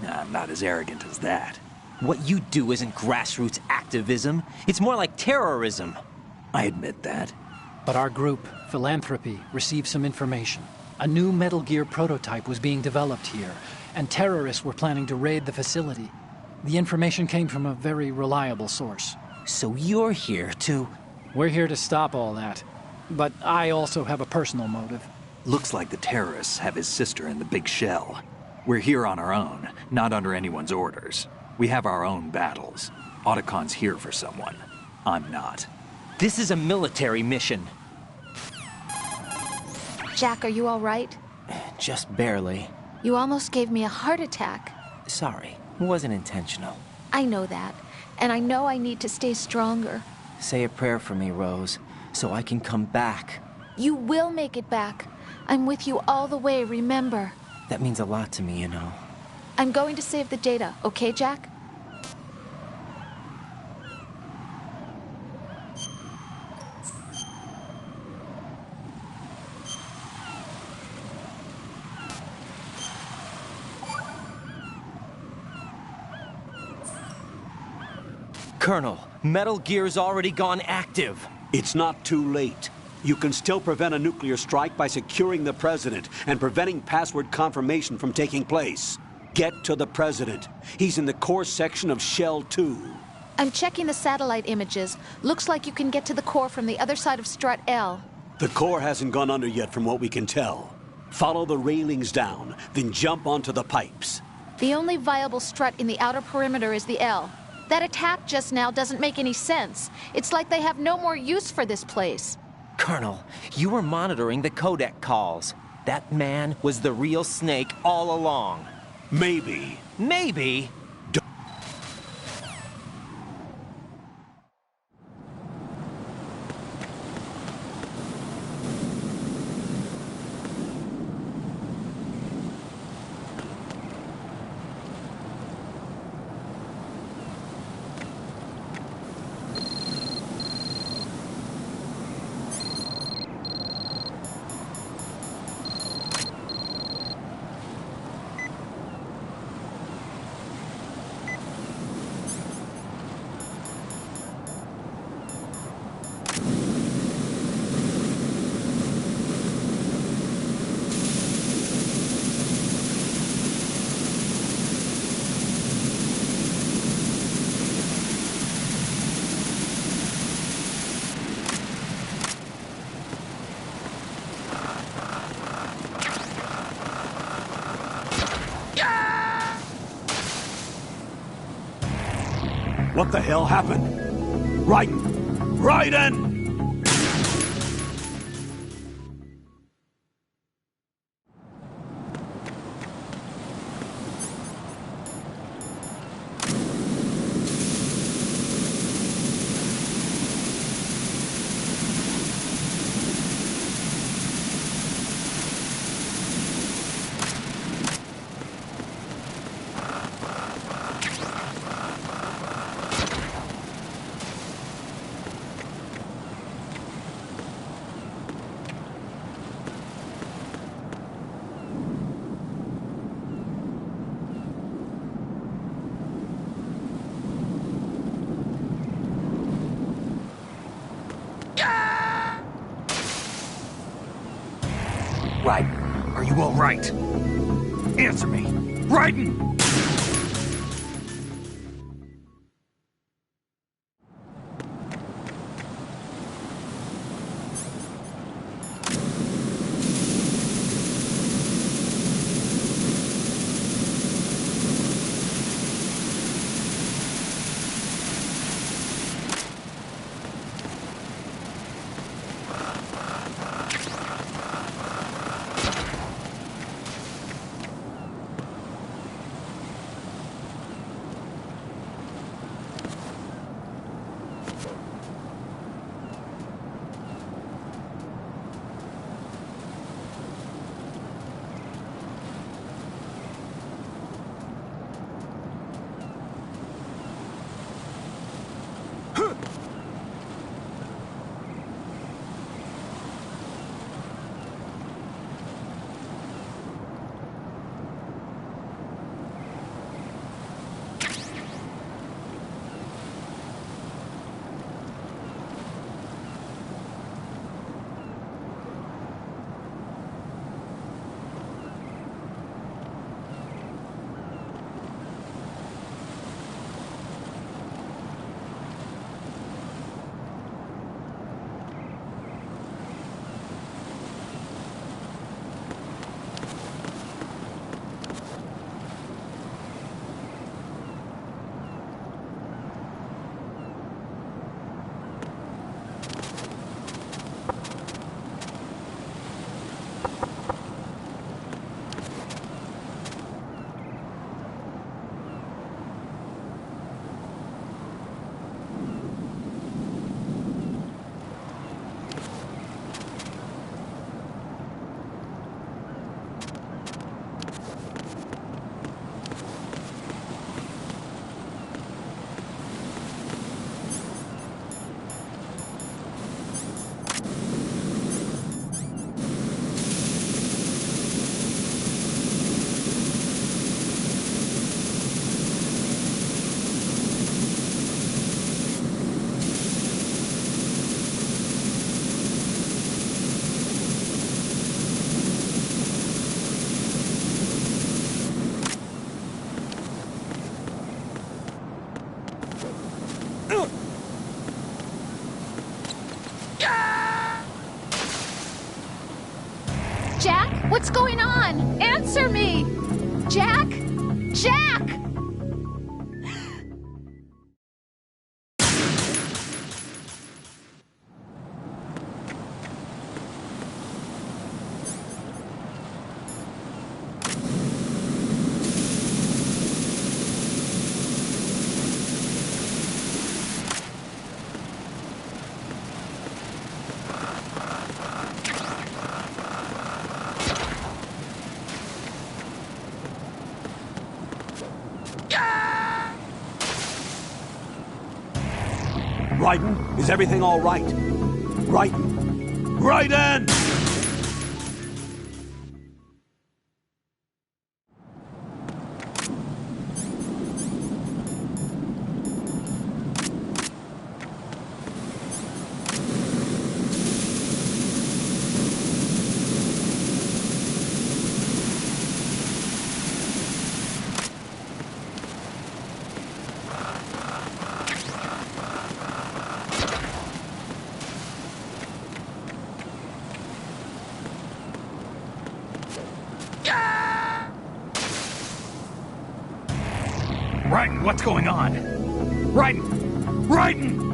I'm not as arrogant as that. What you do isn't grassroots activism. It's more like terrorism. I admit that. But our group, Philanthropy, received some information. A new Metal Gear prototype was being developed here, and terrorists were planning to raid the facility. The information came from a very reliable source. So you're here to... We're here to stop all that. But I also have a personal motive. Looks like the terrorists have his sister in the big shell. We're here on our own, not under anyone's orders. We have our own battles. Otacon's here for someone. I'm not. This is a military mission. Jack, are you all right? Just barely. You almost gave me a heart attack. Sorry, it wasn't intentional. I know that, and I know I need to stay stronger. Say a prayer for me, Rose, so I can come back. You will make it back. I'm with you all the way, remember? That means a lot to me, you know. I'm going to save the data, okay, Jack? Colonel, Metal Gear's already gone active. It's not too late. You can still prevent a nuclear strike by securing the president and preventing password confirmation from taking place. Get to the president. He's in the core section of Shell 2. I'm checking the satellite images. Looks like you can get to the core from the other side of Strut L. The core hasn't gone under yet from what we can tell. Follow the railings down, then jump onto the pipes. The only viable strut in the outer perimeter is the L. That attack just now doesn't make any sense. It's like they have no more use for this place. Colonel, you were monitoring the codec calls. That man was the real Snake all along. Maybe. Maybe? What the hell happened? Raiden! Raiden! Raiden, are you all right? Answer me. Raiden! Jack, what's going on? Answer me! Jack? Jack! Raiden, is everything all right? Raiden! Raiden! Raiden, what's going on? Raiden! Raiden!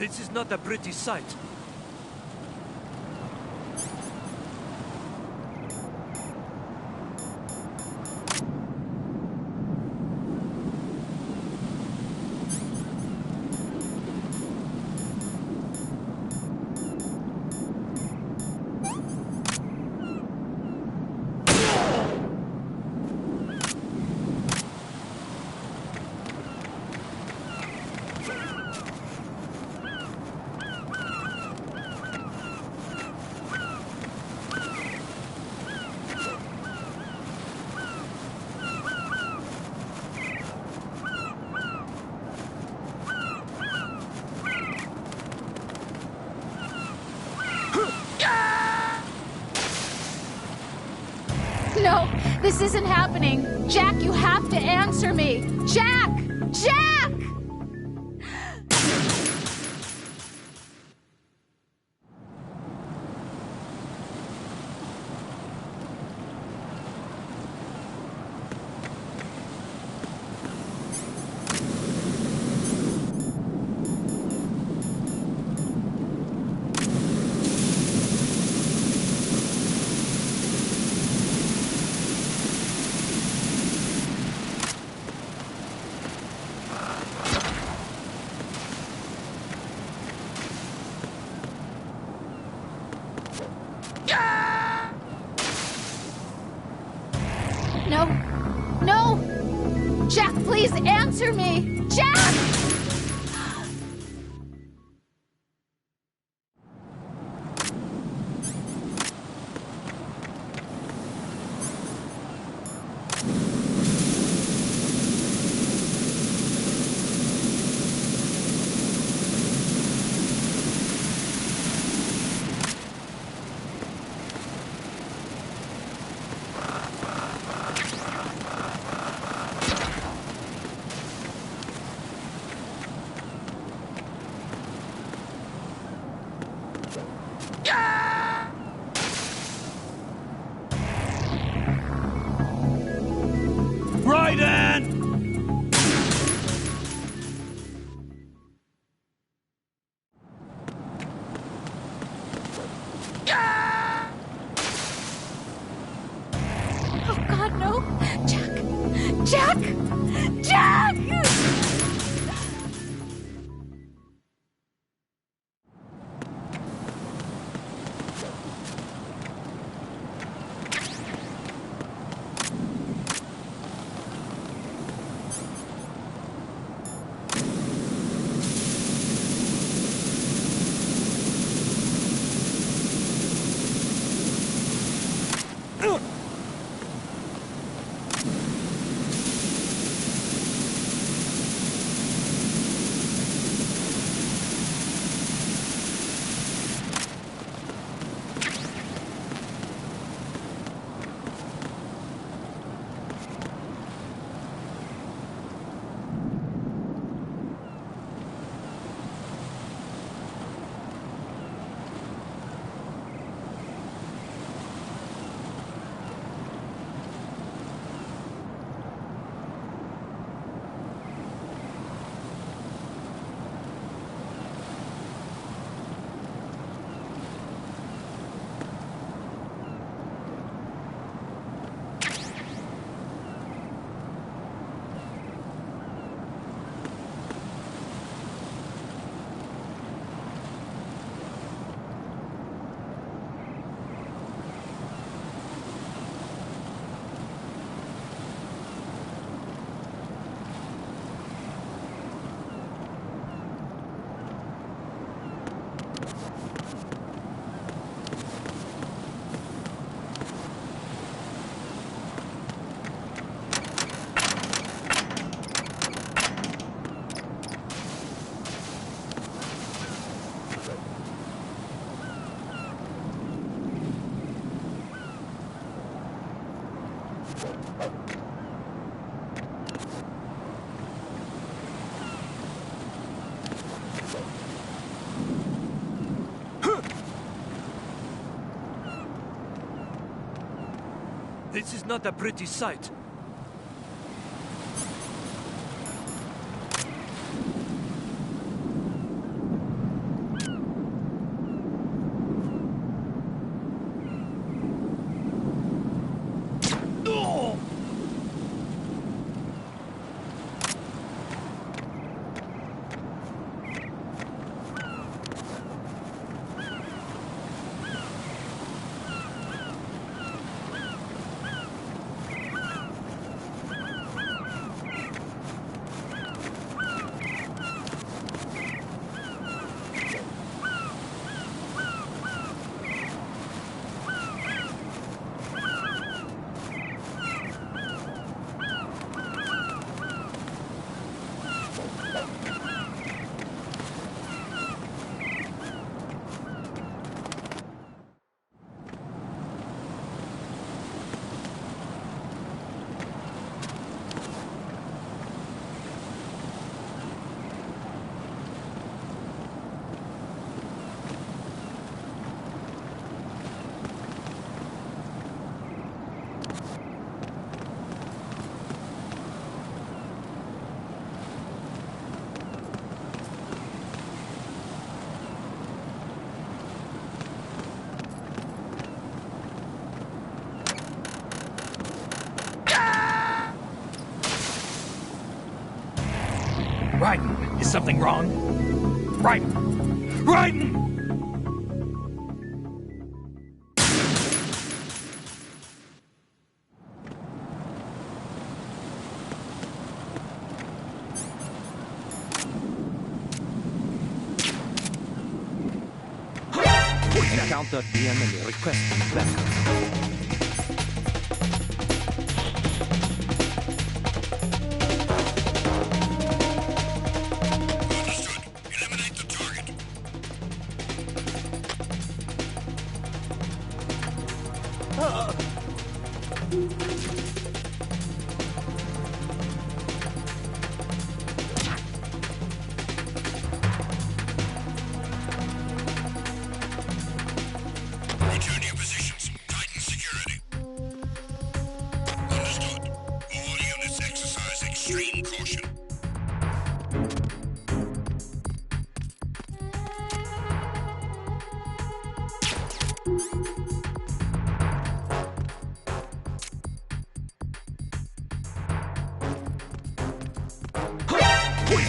This is not a pretty sight. No, this isn't happening. Jack, you have to answer me. Jack! Jack! No. No! Jack, please answer me! Jack! This is not a pretty sight. Raiden, is something wrong? Raiden! Raiden! Encounter the enemy requesting backup. Return your positions. Titan security. Understood. All units exercise extreme caution.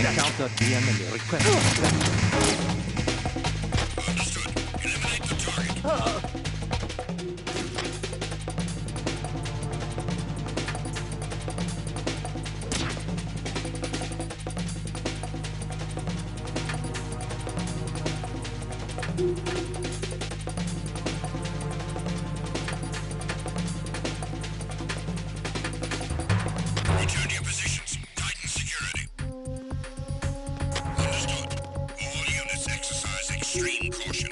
Encounter the enemy requesting backup. Understood. Eliminate the target. Return your positions. Titan security. Understood. All units exercise extreme caution.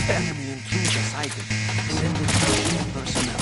Enemy intruder sighted. Send in personnel.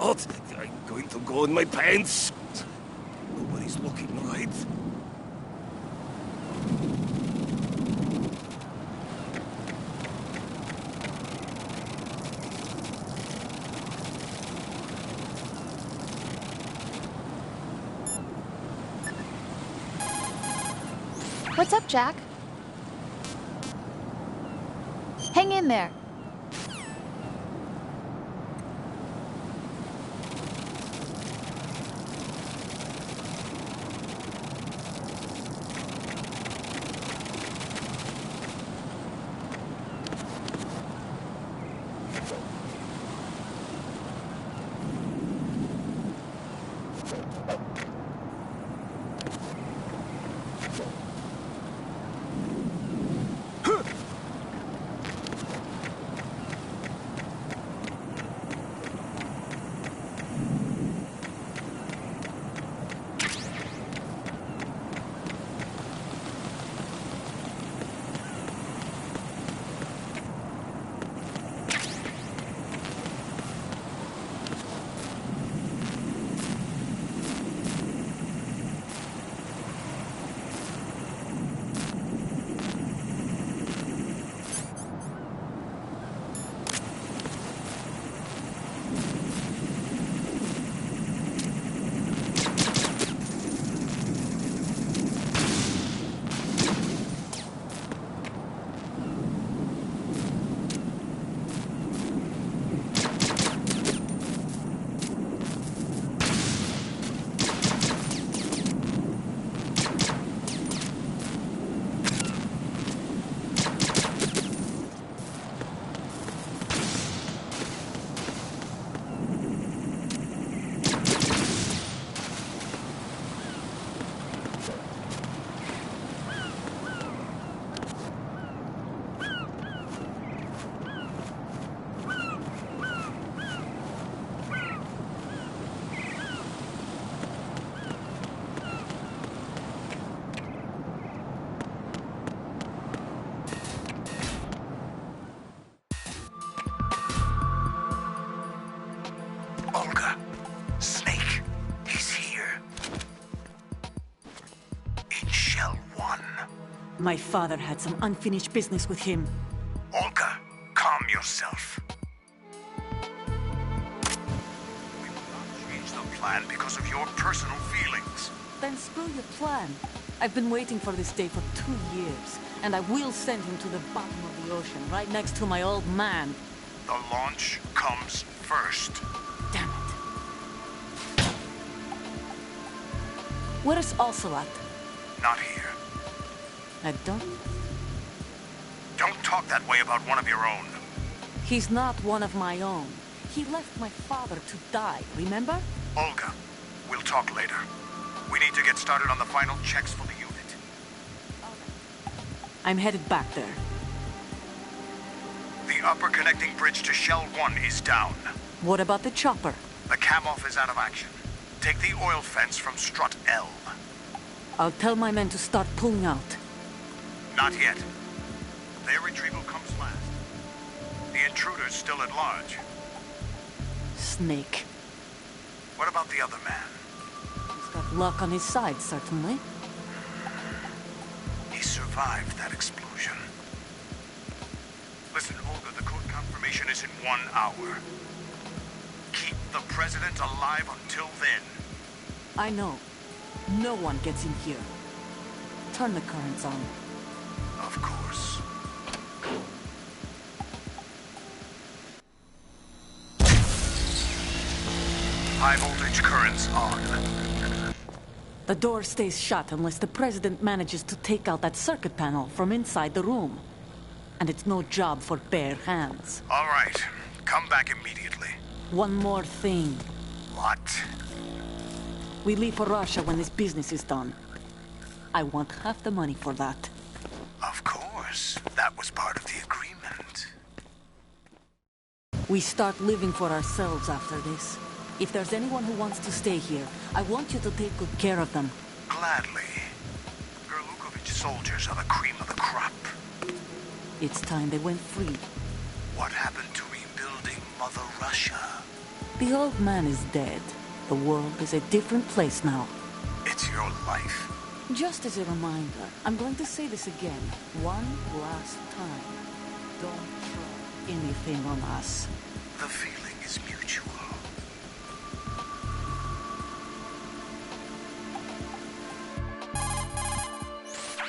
God, I'm going to go in my pants. Nobody's looking, right? What's up, Jack? Hang in there. Olga, Snake, he's here. In Shell 1. My father had some unfinished business with him. Olga, calm yourself. We will not change the plan because of your personal feelings. Then screw your plan. I've been waiting for this day for 2 years, and I will send him to the bottom of the ocean, right next to my old man. The launch comes first. Damn it. Where's Ocelot? Not here. I don't... Don't talk that way about one of your own. He's not one of my own. He left my father to die, remember? Olga, we'll talk later. We need to get started on the final checks for the unit. I'm headed back there. The upper connecting bridge to Shell 1 is down. What about the chopper? The cam-off is out of action. Take the oil fence from strut L. I'll tell my men to start pulling out. Not yet. Their retrieval comes last. The intruder's still at large. Snake. What about the other man? He's got luck on his side, certainly. He survived that explosion. Listen, Olga, the code confirmation is in 1 hour. Keep the president alive until then. I know. No one gets in here. Turn the currents on. Of course. High voltage currents on. The door stays shut unless the president manages to take out that circuit panel from inside the room. And it's no job for bare hands. All right. Come back immediately. One more thing. What? We leave for Russia when this business is done. I want half the money for that. Of course. That was part of the agreement. We start living for ourselves after this. If there's anyone who wants to stay here, I want you to take good care of them. Gladly. Gurlukovich soldiers are the cream of the crop. It's time they went free. What happened to rebuilding Mother Russia? The old man is dead. The world is a different place now. It's your life. Just as a reminder, I'm going to say this again, one last time. Don't try anything on us. The feeling is mutual.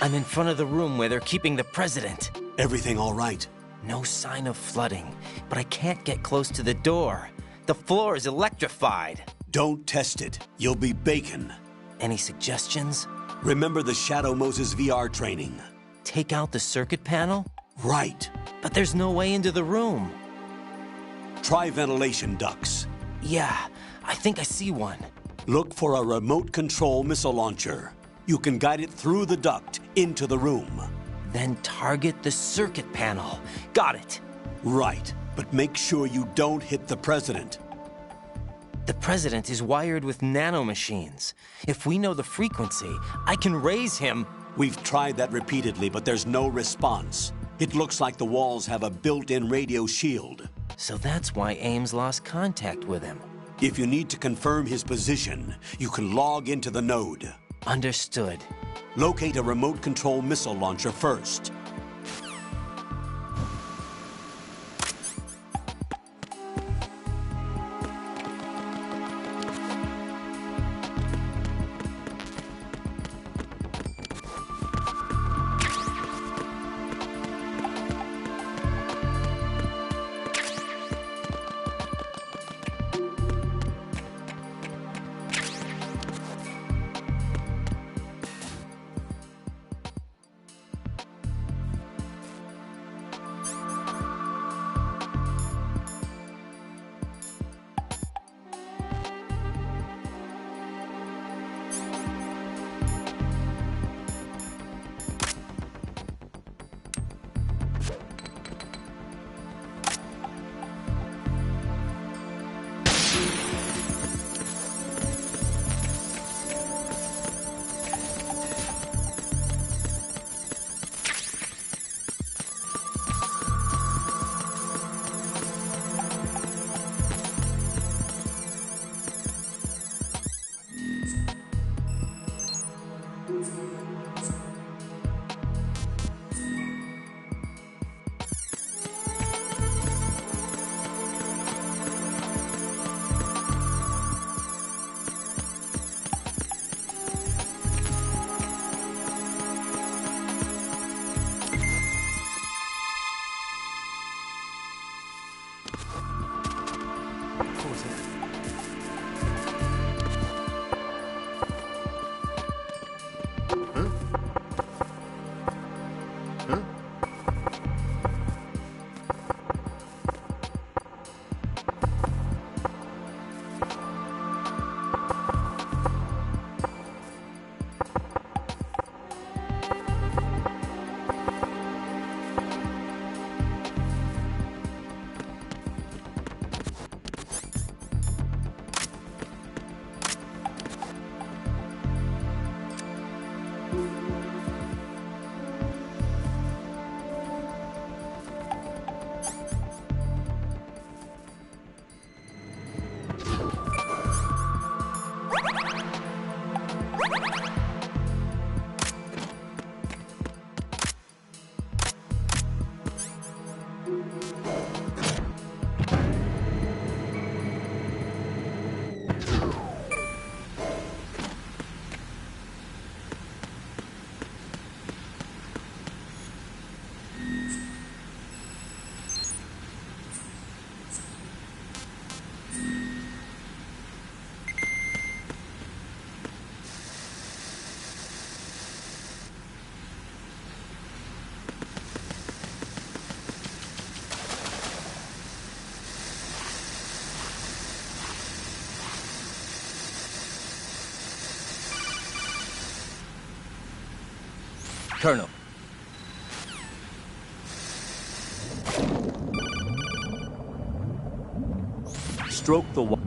I'm in front of the room where they're keeping the president. Everything all right? No sign of flooding, but I can't get close to the door. The floor is electrified. Don't test it. You'll be bacon. Any suggestions? Remember the Shadow Moses VR training. Take out the circuit panel? Right. But there's no way into the room. Try ventilation ducts. Yeah, I think I see one. Look for a remote control missile launcher. You can guide it through the duct into the room. Then target the circuit panel. Got it. Right, but make sure you don't hit the president. The president is wired with nanomachines. If we know the frequency, I can raise him. We've tried that repeatedly, but there's no response. It looks like the walls have a built-in radio shield. So that's why Ames lost contact with him. If you need to confirm his position, you can log into the node. Understood. Locate a remote control missile launcher first. Colonel. Stroke the wall.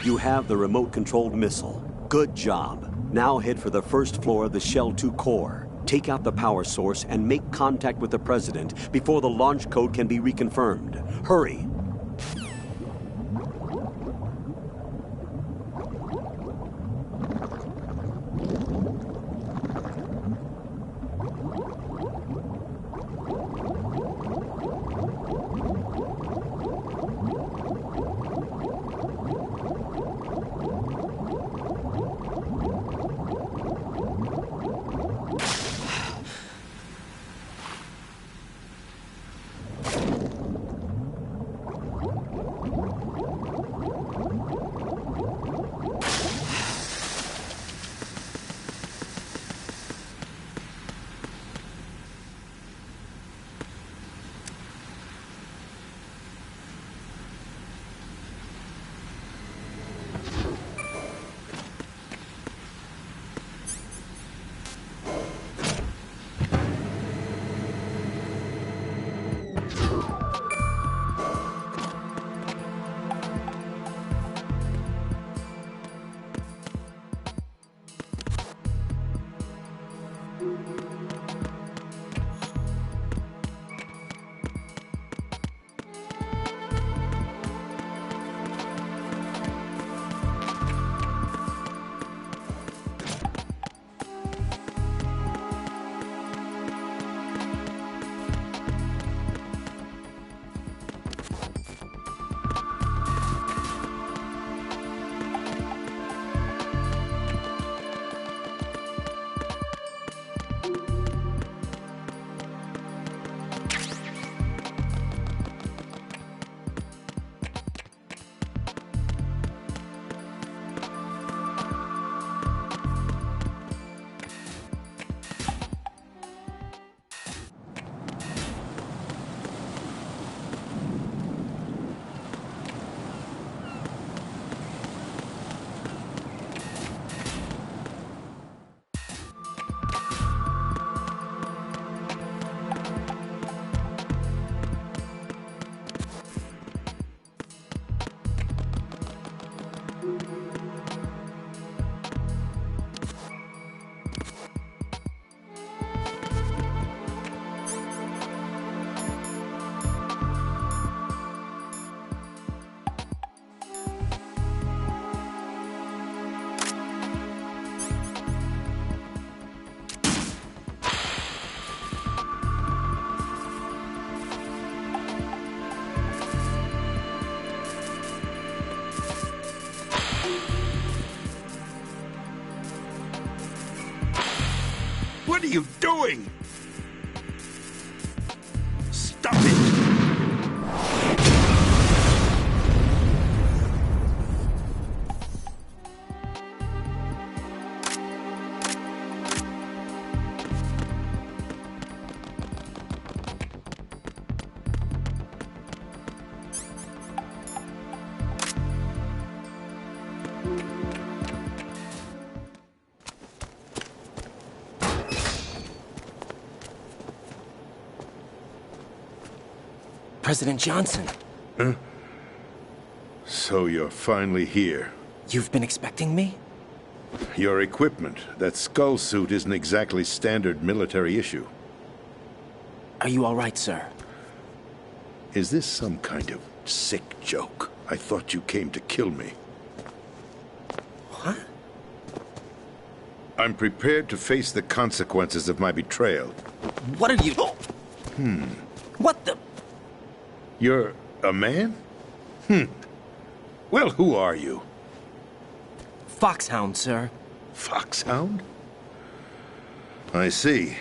You have the remote-controlled missile. Good job. Now head for the first floor of the Shell 2 core. Take out the power source and make contact with the President before the launch code can be reconfirmed. Hurry! What are you doing? Stop it! President Johnson. Huh? So you're finally here. You've been expecting me? Your equipment, that skull suit, isn't exactly standard military issue. Are you all right, sir? Is this some kind of sick joke? I thought you came to kill me. What? I'm prepared to face the consequences of my betrayal. What are you... What the... You're a man? Well, who are you? Foxhound, sir. Foxhound? I see.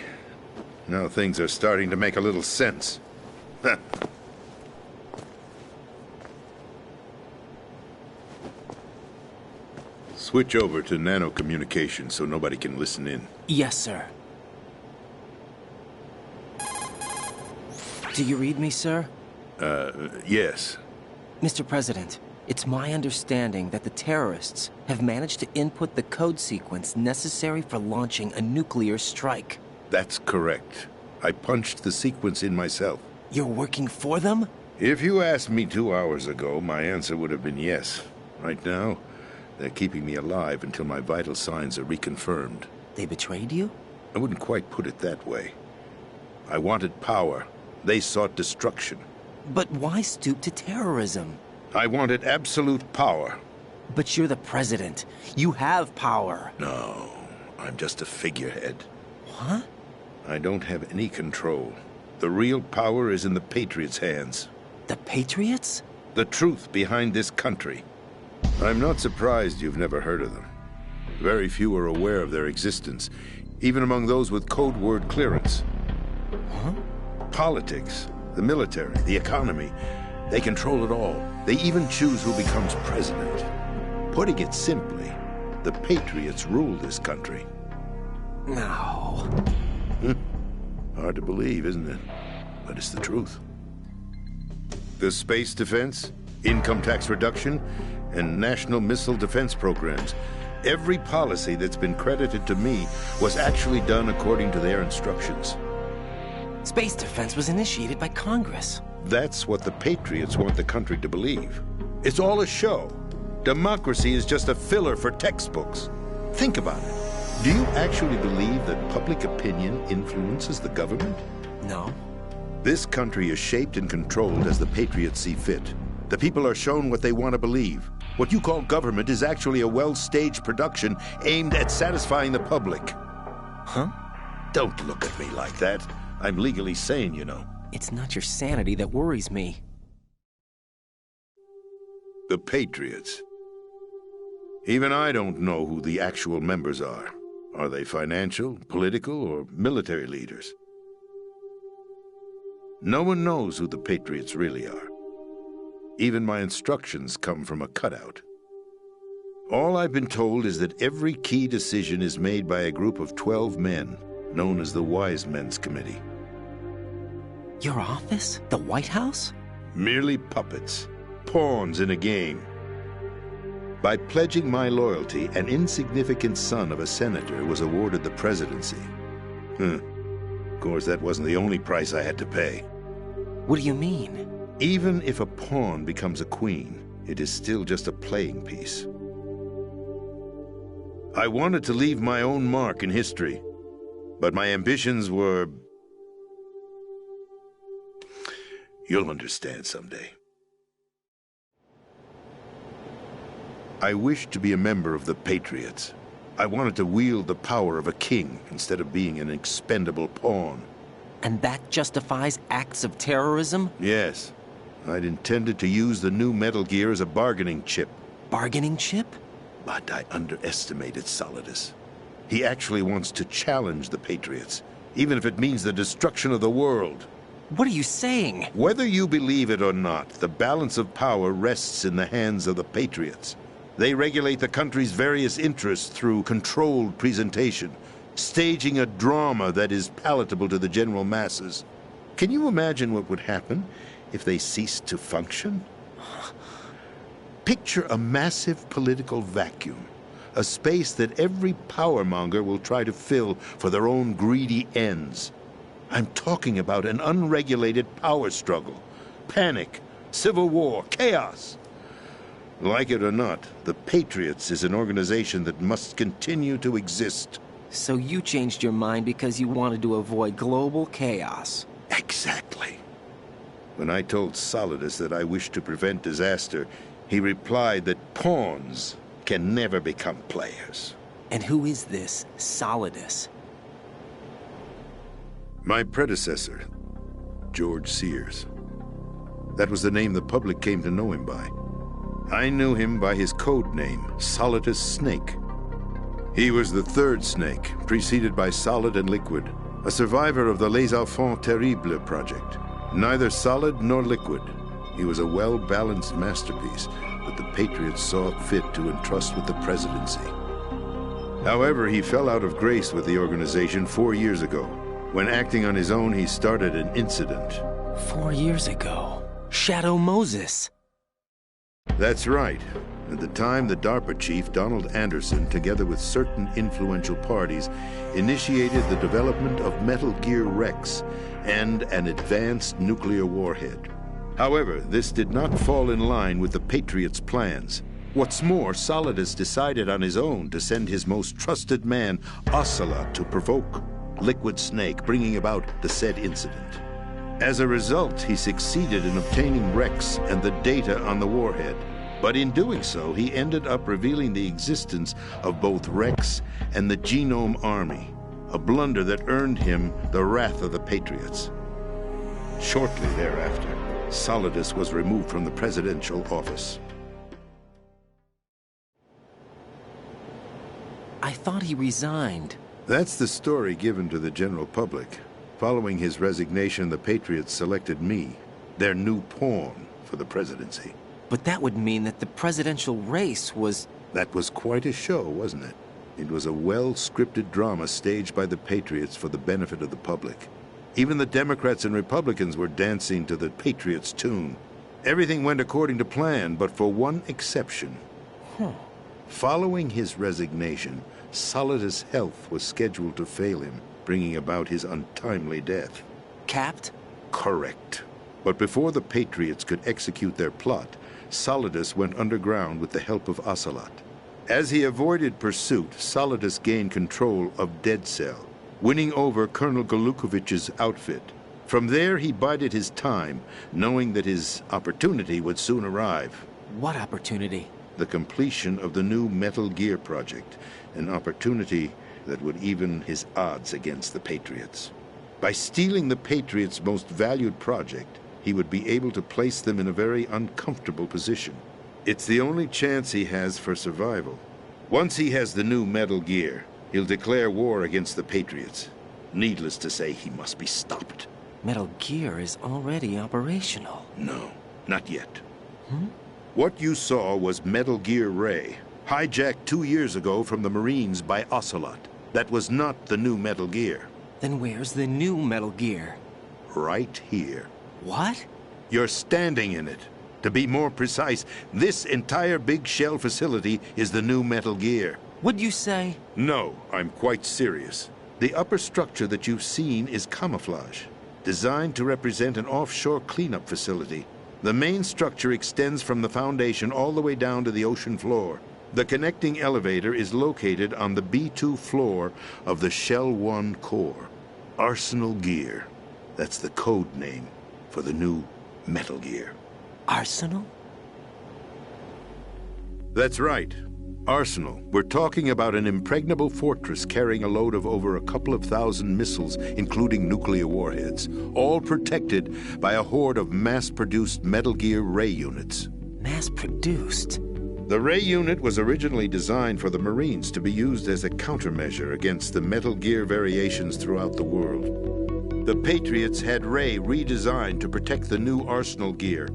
Now things are starting to make a little sense. Switch over to nano-communication so nobody can listen in. Yes, sir. Do you read me, sir? Yes. Mr. President, it's my understanding that the terrorists have managed to input the code sequence necessary for launching a nuclear strike. That's correct. I punched the sequence in myself. You're working for them? If you asked me 2 hours ago, my answer would have been yes. Right now, They're keeping me alive until my vital signs are reconfirmed. They betrayed you? I wouldn't quite put it that way. I wanted power. They sought destruction. But why stoop to terrorism? I wanted absolute power. But you're the president. You have power. No, I'm just a figurehead. What? I don't have any control. The real power is in the Patriots' hands. The Patriots? The truth behind this country. I'm not surprised you've never heard of them. Very few are aware of their existence, even among those with code word clearance. Huh? Politics, the military, the economy, they control it all. They even choose who becomes president. Putting it simply, the Patriots rule this country. No. Hard to believe, isn't it? But it's the truth. The space defense, income tax reduction, and national missile defense programs. Every policy that's been credited to me was actually done according to their instructions. Space defense was initiated by Congress. That's what the Patriots want the country to believe. It's all a show. Democracy is just a filler for textbooks. Think about it. Do you actually believe that public opinion influences the government? No. This country is shaped and controlled as the Patriots see fit. The people are shown what they want to believe. What you call government is actually a well-staged production aimed at satisfying the public. Huh? Don't look at me like that. I'm legally sane, you know. It's not your sanity that worries me. The Patriots. Even I don't know who the actual members are. Are they financial, political, or military leaders? No one knows who the Patriots really are. Even my instructions come from a cutout. All I've been told is that every key decision is made by a group of 12 men, known as the Wise Men's Committee. Your office? The White House? Merely puppets, pawns in a game. By pledging my loyalty, an insignificant son of a senator was awarded the presidency. Of course, that wasn't the only price I had to pay. What do you mean? Even if a pawn becomes a queen, it is still just a playing piece. I wanted to leave my own mark in history, but my ambitions were... You'll understand someday. I wished to be a member of the Patriots. I wanted to wield the power of a king instead of being an expendable pawn. And that justifies acts of terrorism? Yes. I'd intended to use the new Metal Gear as a bargaining chip. Bargaining chip? But I underestimated Solidus. He actually wants to challenge the Patriots, even if it means the destruction of the world. What are you saying? Whether you believe it or not, the balance of power rests in the hands of the Patriots. They regulate the country's various interests through controlled presentation, staging a drama that is palatable to the general masses. Can you imagine what would happen if they ceased to function? Picture a massive political vacuum, a space that every powermonger will try to fill for their own greedy ends. I'm talking about an unregulated power struggle, panic, civil war, chaos. Like it or not, the Patriots is an organization that must continue to exist. So you changed your mind because you wanted to avoid global chaos. Exactly. When I told Solidus that I wished to prevent disaster, he replied that pawns can never become players. And who is this Solidus? My predecessor, George Sears. That was the name the public came to know him by. I knew him by his code name, Solidus Snake. He was the third Snake, preceded by Solid and Liquid, a survivor of the Les Enfants Terribles project. Neither solid nor liquid. He was a well-balanced masterpiece that the Patriots saw fit to entrust with the presidency. However, he fell out of grace with the organization 4 years ago. When acting on his own, he started an incident. 4 years ago? Shadow Moses. That's right. At the time, the DARPA chief, Donald Anderson, together with certain influential parties, initiated the development of Metal Gear Rex and an advanced nuclear warhead. However, this did not fall in line with the Patriots' plans. What's more, Solidus decided on his own to send his most trusted man, Ocelot, to provoke Liquid Snake, bringing about the said incident. As a result, he succeeded in obtaining Rex and the data on the warhead. But in doing so, he ended up revealing the existence of both Rex and the Genome Army, a blunder that earned him the wrath of the Patriots. Shortly thereafter, Solidus was removed from the presidential office. I thought he resigned. That's the story given to the general public. Following his resignation, the Patriots selected me, their new pawn, for the presidency. But that would mean that the presidential race was... That was quite a show, wasn't it? It was a well-scripted drama staged by the Patriots for the benefit of the public. Even the Democrats and Republicans were dancing to the Patriots' tune. Everything went according to plan, but for one exception. Following his resignation, Solidus' health was scheduled to fail him, bringing about his untimely death. Capped? Correct. But before the Patriots could execute their plot, Solidus went underground with the help of Ocelot. As he avoided pursuit, Solidus gained control of Dead Cell, winning over Colonel Golukovich's outfit. From there, he bided his time, knowing that his opportunity would soon arrive. What opportunity? The completion of the new Metal Gear project, an opportunity that would even his odds against the Patriots. By stealing the Patriots' most valued project, he would be able to place them in a very uncomfortable position. It's the only chance he has for survival. Once he has the new Metal Gear, he'll declare war against the Patriots. Needless to say, he must be stopped. Metal Gear is already operational. No, not yet. What you saw was Metal Gear Ray, hijacked 2 years ago from the Marines by Ocelot. That was not the new Metal Gear. Then where's the new Metal Gear? Right here. What? You're standing in it. To be more precise, this entire big shell facility is the new Metal Gear. Would you say? No, I'm quite serious. The upper structure that you've seen is camouflage, designed to represent an offshore cleanup facility. The main structure extends from the foundation all the way down to the ocean floor. The connecting elevator is located on the B2 floor of the Shell 1 core. Arsenal Gear. That's the code name for the new Metal Gear. Arsenal? That's right. Arsenal. We're talking about an impregnable fortress carrying a load of over a couple of thousand missiles, including nuclear warheads, all protected by a horde of mass-produced Metal Gear Ray units. Mass-produced? The Ray unit was originally designed for the Marines to be used as a countermeasure against the Metal Gear variations throughout the world. The Patriots had Ray redesigned to protect the new Arsenal Gear.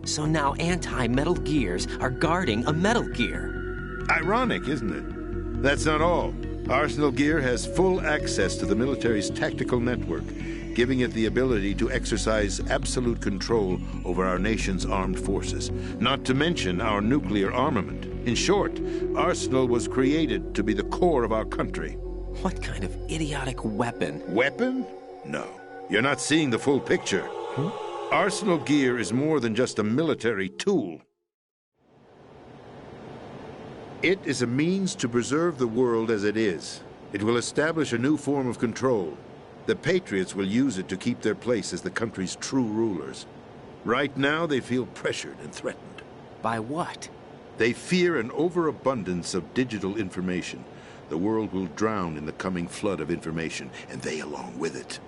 So now anti-Metal Gears are guarding a Metal Gear. Ironic, isn't it? That's not all. Arsenal Gear has full access to the military's tactical network, giving it the ability to exercise absolute control over our nation's armed forces, not to mention our nuclear armament. In short, Arsenal was created to be the core of our country. What kind of idiotic weapon? Weapon? No. You're not seeing the full picture. Arsenal Gear is more than just a military tool. It is a means to preserve the world as it is. It will establish a new form of control. The Patriots will use it to keep their place as the country's true rulers. Right now, they feel pressured and threatened. By what? They fear an overabundance of digital information. The world will drown in the coming flood of information, and they along with it.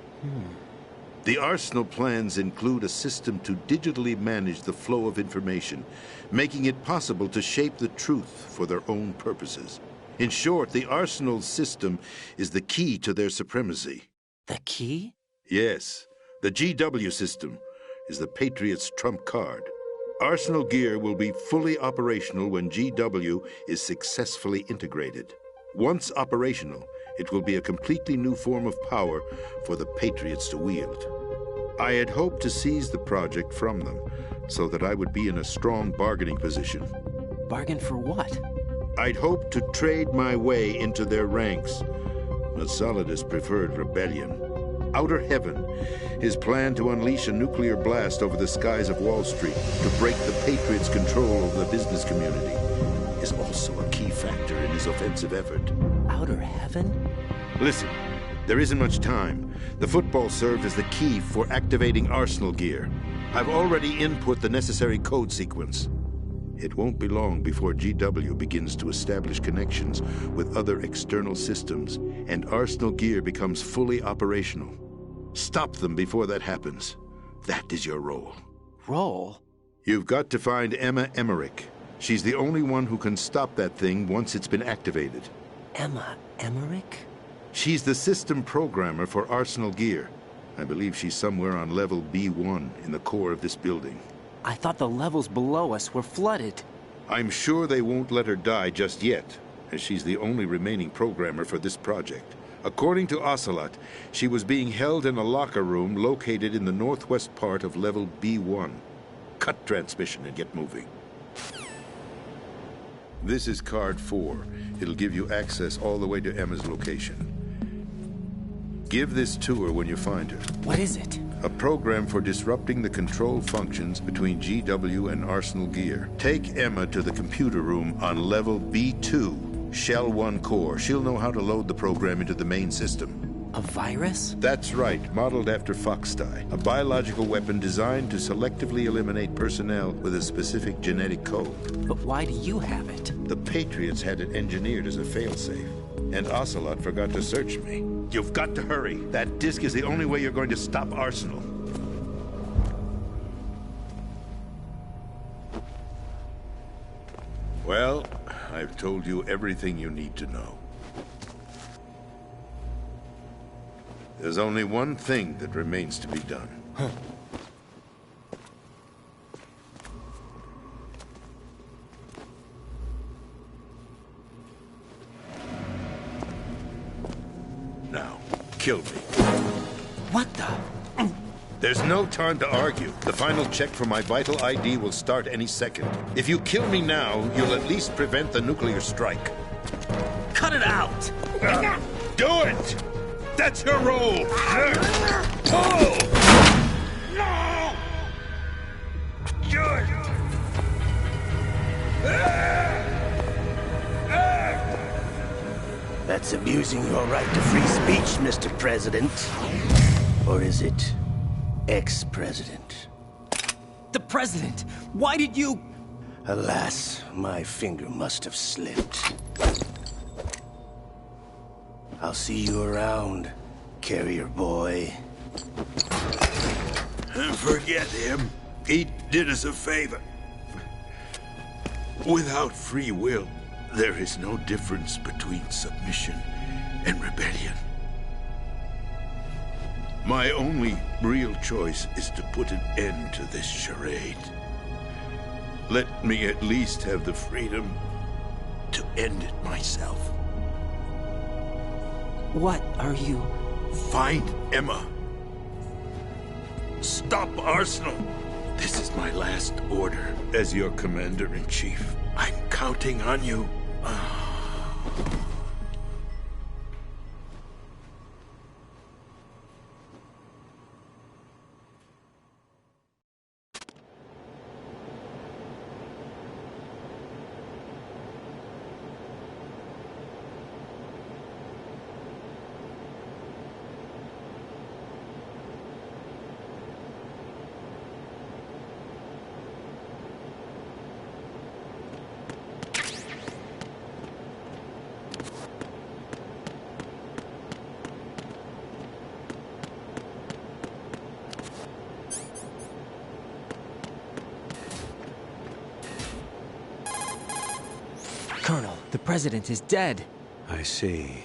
The Arsenal plans include a system to digitally manage the flow of information, making it possible to shape the truth for their own purposes. In short, the Arsenal system is the key to their supremacy. The key? Yes. The GW system is the Patriots' trump card. Arsenal Gear will be fully operational when GW is successfully integrated. Once operational, it will be a completely new form of power for the Patriots to wield. I had hoped to seize the project from them, so that I would be in a strong bargaining position. Bargain for what? I'd hoped to trade my way into their ranks, but Solidus preferred rebellion. Outer Heaven, his plan to unleash a nuclear blast over the skies of Wall Street to break the Patriots' control over the business community. is also a key factor in his offensive effort. Outer heaven? Listen, there isn't much time. The football served as the key for activating Arsenal gear. I've already input the necessary code sequence. It won't be long before GW begins to establish connections with other external systems, and Arsenal gear becomes fully operational. Stop them before that happens. That is your role. Role? You've got to find Emma Emmerich. She's the only one who can stop that thing once it's been activated. Emma Emmerich? She's the system programmer for Arsenal gear. I believe she's somewhere on level B1 in the core of this building. I thought the levels below us were flooded. I'm sure they won't let her die just yet, as she's the only remaining programmer for this project. According to Ocelot, she was being held in a locker room located in the northwest part of level B1. Cut transmission and get moving. This is card 4. It'll give you access all the way to Emma's location. Give this to her when you find her. What is it? A program for disrupting the control functions between GW and Arsenal gear. Take Emma to the computer room on level B2, Shell 1 core. She'll know how to load the program into the main system. A virus? That's right, modeled after Foxdie, a biological weapon designed to selectively eliminate personnel with a specific genetic code. But why do you have it? The Patriots had it engineered as a failsafe, and Ocelot forgot to search me. You've got to hurry. That disk is the only way you're going to stop Arsenal. Well, I've told you everything you need to know. There's only one thing that remains to be done. Now, kill me. What the? There's no time to argue. The final check for my vital ID will start any second. If you kill me now, you'll at least prevent the nuclear strike. Cut it out! Do it! That's your role! Pull! No! Good! That's abusing your right to free speech, Mr. President. Or is it ex-president? The president! Why did you... Alas, my finger must have slipped. I'll see you around, carrier boy. Forget him. He did us a favor. Without free will, there is no difference between submission and rebellion. My only real choice is to put an end to this charade. Let me at least have the freedom to end it myself. What are you... Find Emma. Stop Arsenal. This is my last order as your commander-in-chief. I'm counting on you. Colonel, the president is dead. I see.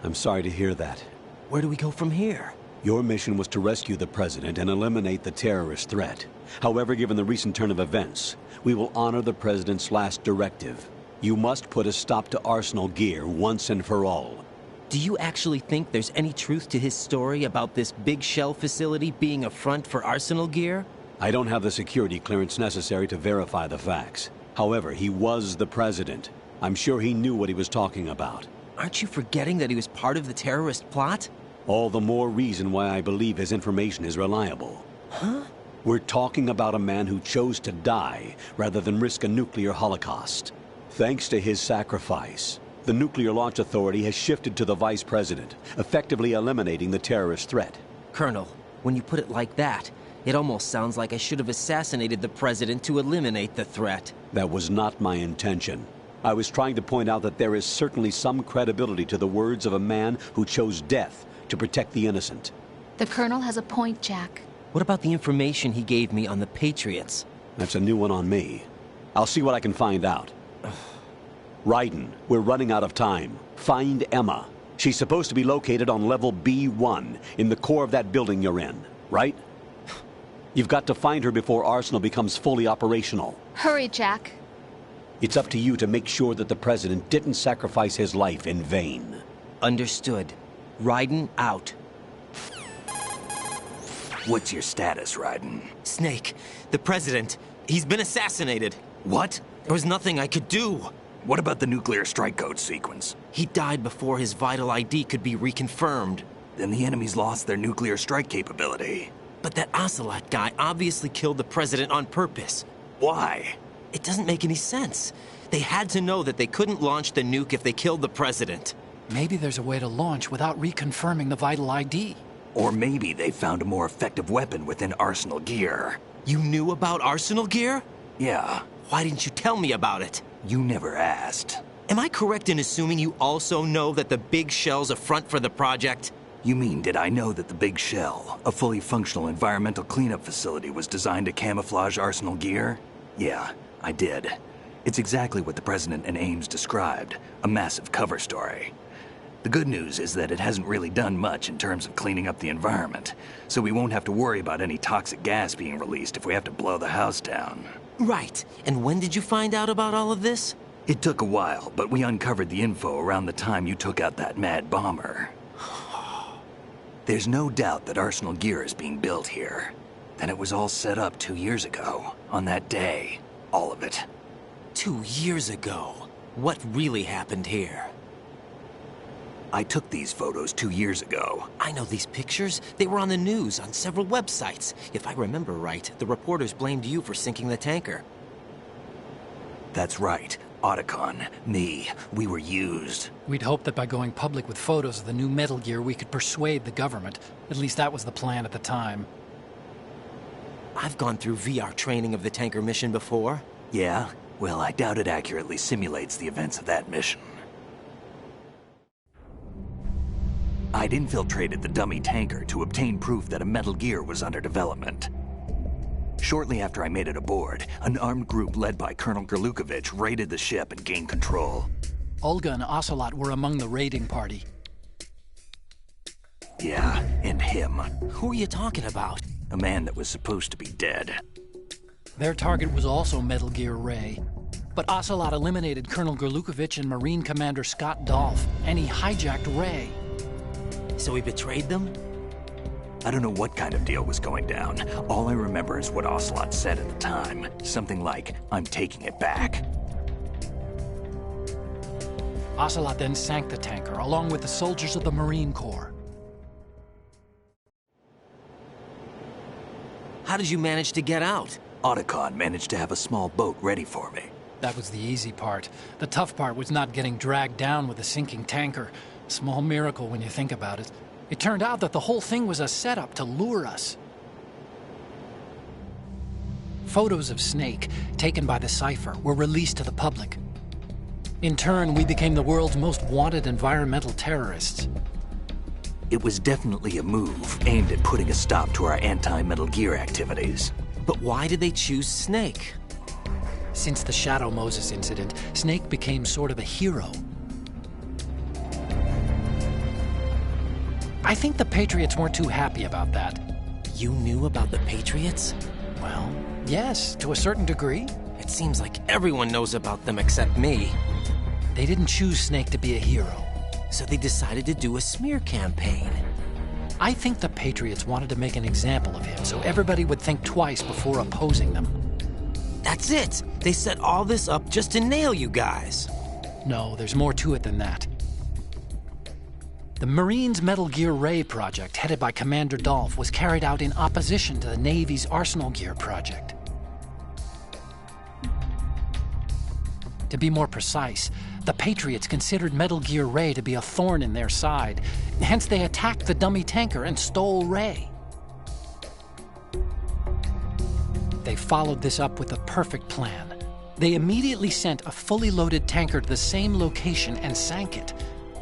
I'm sorry to hear that. Where do we go from here? Your mission was to rescue the president and eliminate the terrorist threat. However, given the recent turn of events, we will honor the president's last directive. You must put a stop to Arsenal gear once and for all. Do you actually think there's any truth to his story about this big shell facility being a front for Arsenal gear? I don't have the security clearance necessary to verify the facts. However, he was the president. I'm sure he knew what he was talking about. Aren't you forgetting that he was part of the terrorist plot? All the more reason why I believe his information is reliable. Huh? We're talking about a man who chose to die rather than risk a nuclear holocaust. Thanks to his sacrifice, the Nuclear Launch Authority has shifted to the Vice President, effectively eliminating the terrorist threat. Colonel, when you put it like that, it almost sounds like I should have assassinated the President to eliminate the threat. That was not my intention. I was trying to point out that there is certainly some credibility to the words of a man who chose death to protect the innocent. The Colonel has a point, Jack. What about the information he gave me on the Patriots? That's a new one on me. I'll see what I can find out. Raiden, we're running out of time. Find Emma. She's supposed to be located on level B1, in the core of that building you're in, right? You've got to find her before Arsenal becomes fully operational. Hurry, Jack. It's up to you to make sure that the President didn't sacrifice his life in vain. Understood. Raiden out. What's your status, Raiden? Snake, the President, he's been assassinated. What? There was nothing I could do. What about the nuclear strike code sequence? He died before his vital ID could be reconfirmed. Then the enemy's lost their nuclear strike capability. But that Ocelot guy obviously killed the President on purpose. Why? It doesn't make any sense. They had to know that they couldn't launch the nuke if they killed the President. Maybe there's a way to launch without reconfirming the vital ID. Or maybe they found a more effective weapon within Arsenal gear. You knew about Arsenal gear? Yeah. Why didn't you tell me about it? You never asked. Am I correct in assuming you also know that the Big Shell's a front for the project? You mean, did I know that the Big Shell, a fully functional environmental cleanup facility, was designed to camouflage Arsenal gear? Yeah, I did. It's exactly what the President and Ames described, a massive cover story. The good news is that it hasn't really done much in terms of cleaning up the environment, so we won't have to worry about any toxic gas being released if we have to blow the house down. Right. And when did you find out about all of this? It took a while, but we uncovered the info around the time you took out that mad bomber. There's no doubt that Arsenal gear is being built here. Then it was all set up 2 years ago, on that day. All of it. 2 years ago? What really happened here? I took these photos 2 years ago. I know these pictures. They were on the news, on several websites. If I remember right, the reporters blamed you for sinking the tanker. That's right. Otacon, me, we were used. We'd hoped that by going public with photos of the new Metal Gear, we could persuade the government. At least that was the plan at the time. I've gone through VR training of the tanker mission before. Yeah? Well, I doubt it accurately simulates the events of that mission. I'd infiltrated the dummy tanker to obtain proof that a Metal Gear was under development. Shortly after I made it aboard, an armed group led by Colonel Gerlukovich raided the ship and gained control. Olga and Ocelot were among the raiding party. Yeah, and him. Who are you talking about? A man that was supposed to be dead. Their target was also Metal Gear Ray. But Ocelot eliminated Colonel Gerlukovich and Marine Commander Scott Dolph, and he hijacked Ray. So he betrayed them? I don't know what kind of deal was going down. All I remember is what Ocelot said at the time. Something like, "I'm taking it back." Ocelot then sank the tanker, along with the soldiers of the Marine Corps. How did you manage to get out? Otacon managed to have a small boat ready for me. That was the easy part. The tough part was not getting dragged down with a sinking tanker. A small miracle when you think about it. It turned out that the whole thing was a setup to lure us. Photos of Snake, taken by the Cypher, were released to the public. In turn, we became the world's most wanted environmental terrorists. It was definitely a move aimed at putting a stop to our anti-Metal Gear activities. But why did they choose Snake? Since the Shadow Moses incident, Snake became sort of a hero. I think the Patriots weren't too happy about that. You knew about the Patriots? Well, yes, to a certain degree. It seems like everyone knows about them except me. They didn't choose Snake to be a hero. So they decided to do a smear campaign. I think the Patriots wanted to make an example of him so everybody would think twice before opposing them. That's it! They set all this up just to nail you guys. No, there's more to it than that. The Marines' Metal Gear Ray project, headed by Commander Dolph, was carried out in opposition to the Navy's Arsenal Gear project. To be more precise, the Patriots considered Metal Gear Ray to be a thorn in their side. Hence, they attacked the dummy tanker and stole Ray. They followed this up with a perfect plan. They immediately sent a fully loaded tanker to the same location and sank it.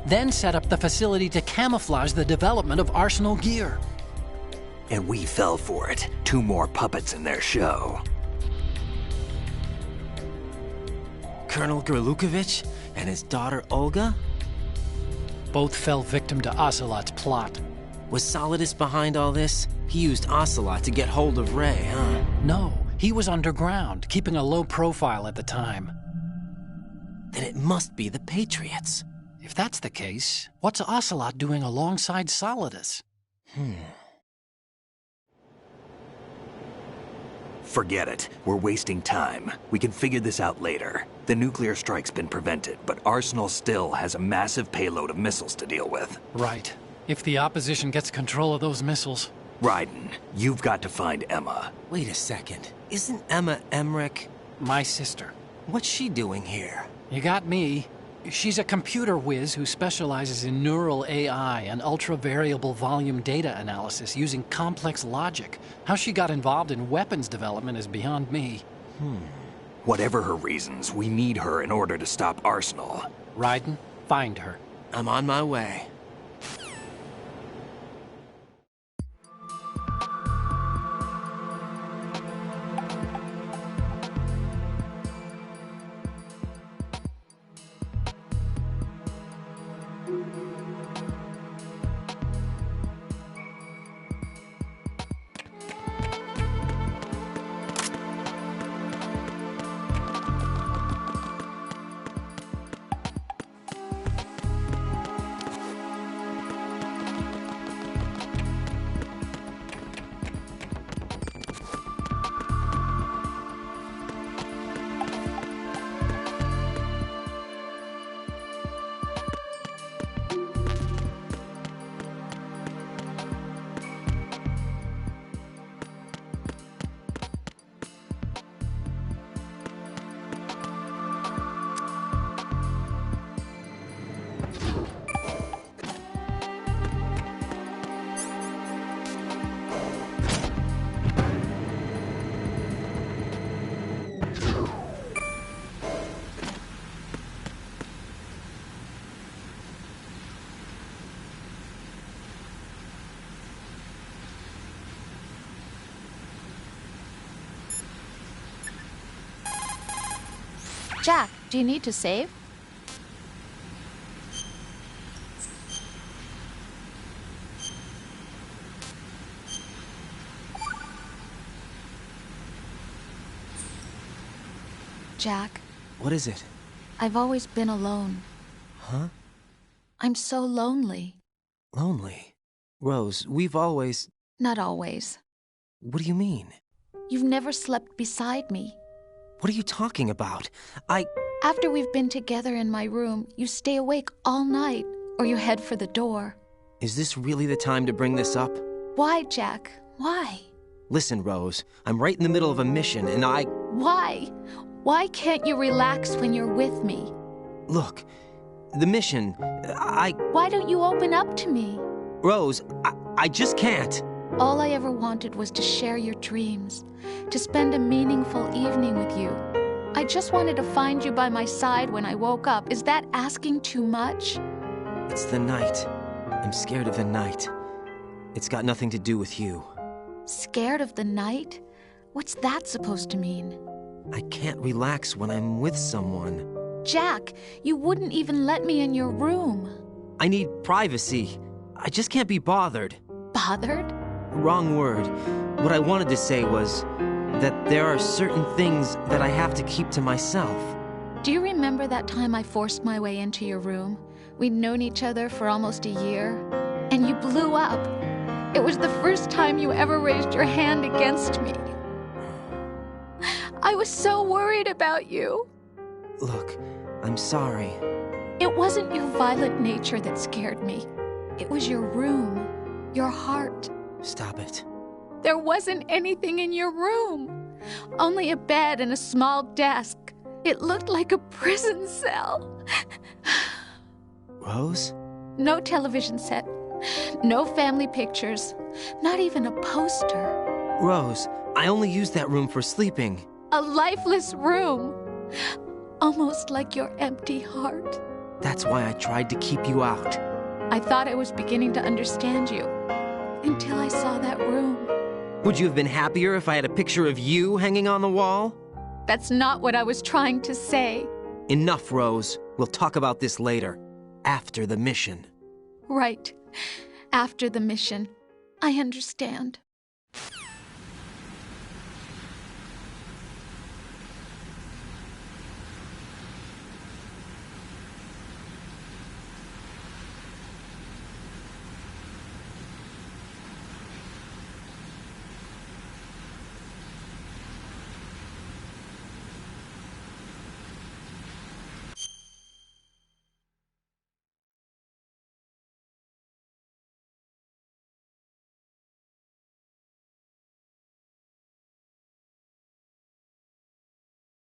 Then set up the facility to camouflage the development of Arsenal gear. And we fell for it. 2 more puppets in their show. Colonel Gerlukovich and his daughter Olga? Both fell victim to Ocelot's plot. Was Solidus behind all this? He used Ocelot to get hold of Ray, huh? No, he was underground, keeping a low profile at the time. Then it must be the Patriots. If that's the case, what's Ocelot doing alongside Solidus? Forget it. We're wasting time. We can figure this out later. The nuclear strike's been prevented, but Arsenal still has a massive payload of missiles to deal with. Right. If the opposition gets control of those missiles... Raiden, you've got to find Emma. Wait a second. Isn't Emma Emmerich... my sister? What's she doing here? You got me. She's a computer whiz who specializes in neural AI and ultra-variable volume data analysis using complex logic. How she got involved in weapons development is beyond me. Whatever her reasons, we need her in order to stop Arsenal. Raiden, find her. I'm on my way. Jack, do you need to save? Jack. What is it? I've always been alone. Huh? I'm so lonely. Lonely? Rose, we've always... Not always. What do you mean? You've never slept beside me. What are you talking about? After we've been together in my room, you stay awake all night, or you head for the door. Is this really the time to bring this up? Why, Jack? Why? Listen, Rose, I'm right in the middle of a mission, and Why? Why can't you relax when you're with me? Look, the mission, Why don't you open up to me? Rose, I just can't. All I ever wanted was to share your dreams, to spend a meaningful evening with you. I just wanted to find you by my side when I woke up. Is that asking too much? It's the night. I'm scared of the night. It's got nothing to do with you. Scared of the night? What's that supposed to mean? I can't relax when I'm with someone. Jack, you wouldn't even let me in your room. I need privacy. I just can't be bothered. Bothered? Wrong word. What I wanted to say was that there are certain things that I have to keep to myself. Do you remember that time I forced my way into your room? We'd known each other for almost a year, and you blew up. It was the first time you ever raised your hand against me. I was so worried about you. Look, I'm sorry. It wasn't your violent nature that scared me. It was your room, your heart. Stop it. There wasn't anything in your room. Only a bed and a small desk. It looked like a prison cell. Rose? No television set. No family pictures. Not even a poster. Rose, I only use that room for sleeping. A lifeless room. Almost like your empty heart. That's why I tried to keep you out. I thought I was beginning to understand you. Until I saw that room. Would you have been happier if I had a picture of you hanging on the wall? That's not what I was trying to say. Enough, Rose. We'll talk about this later. After the mission. Right. After the mission. I understand.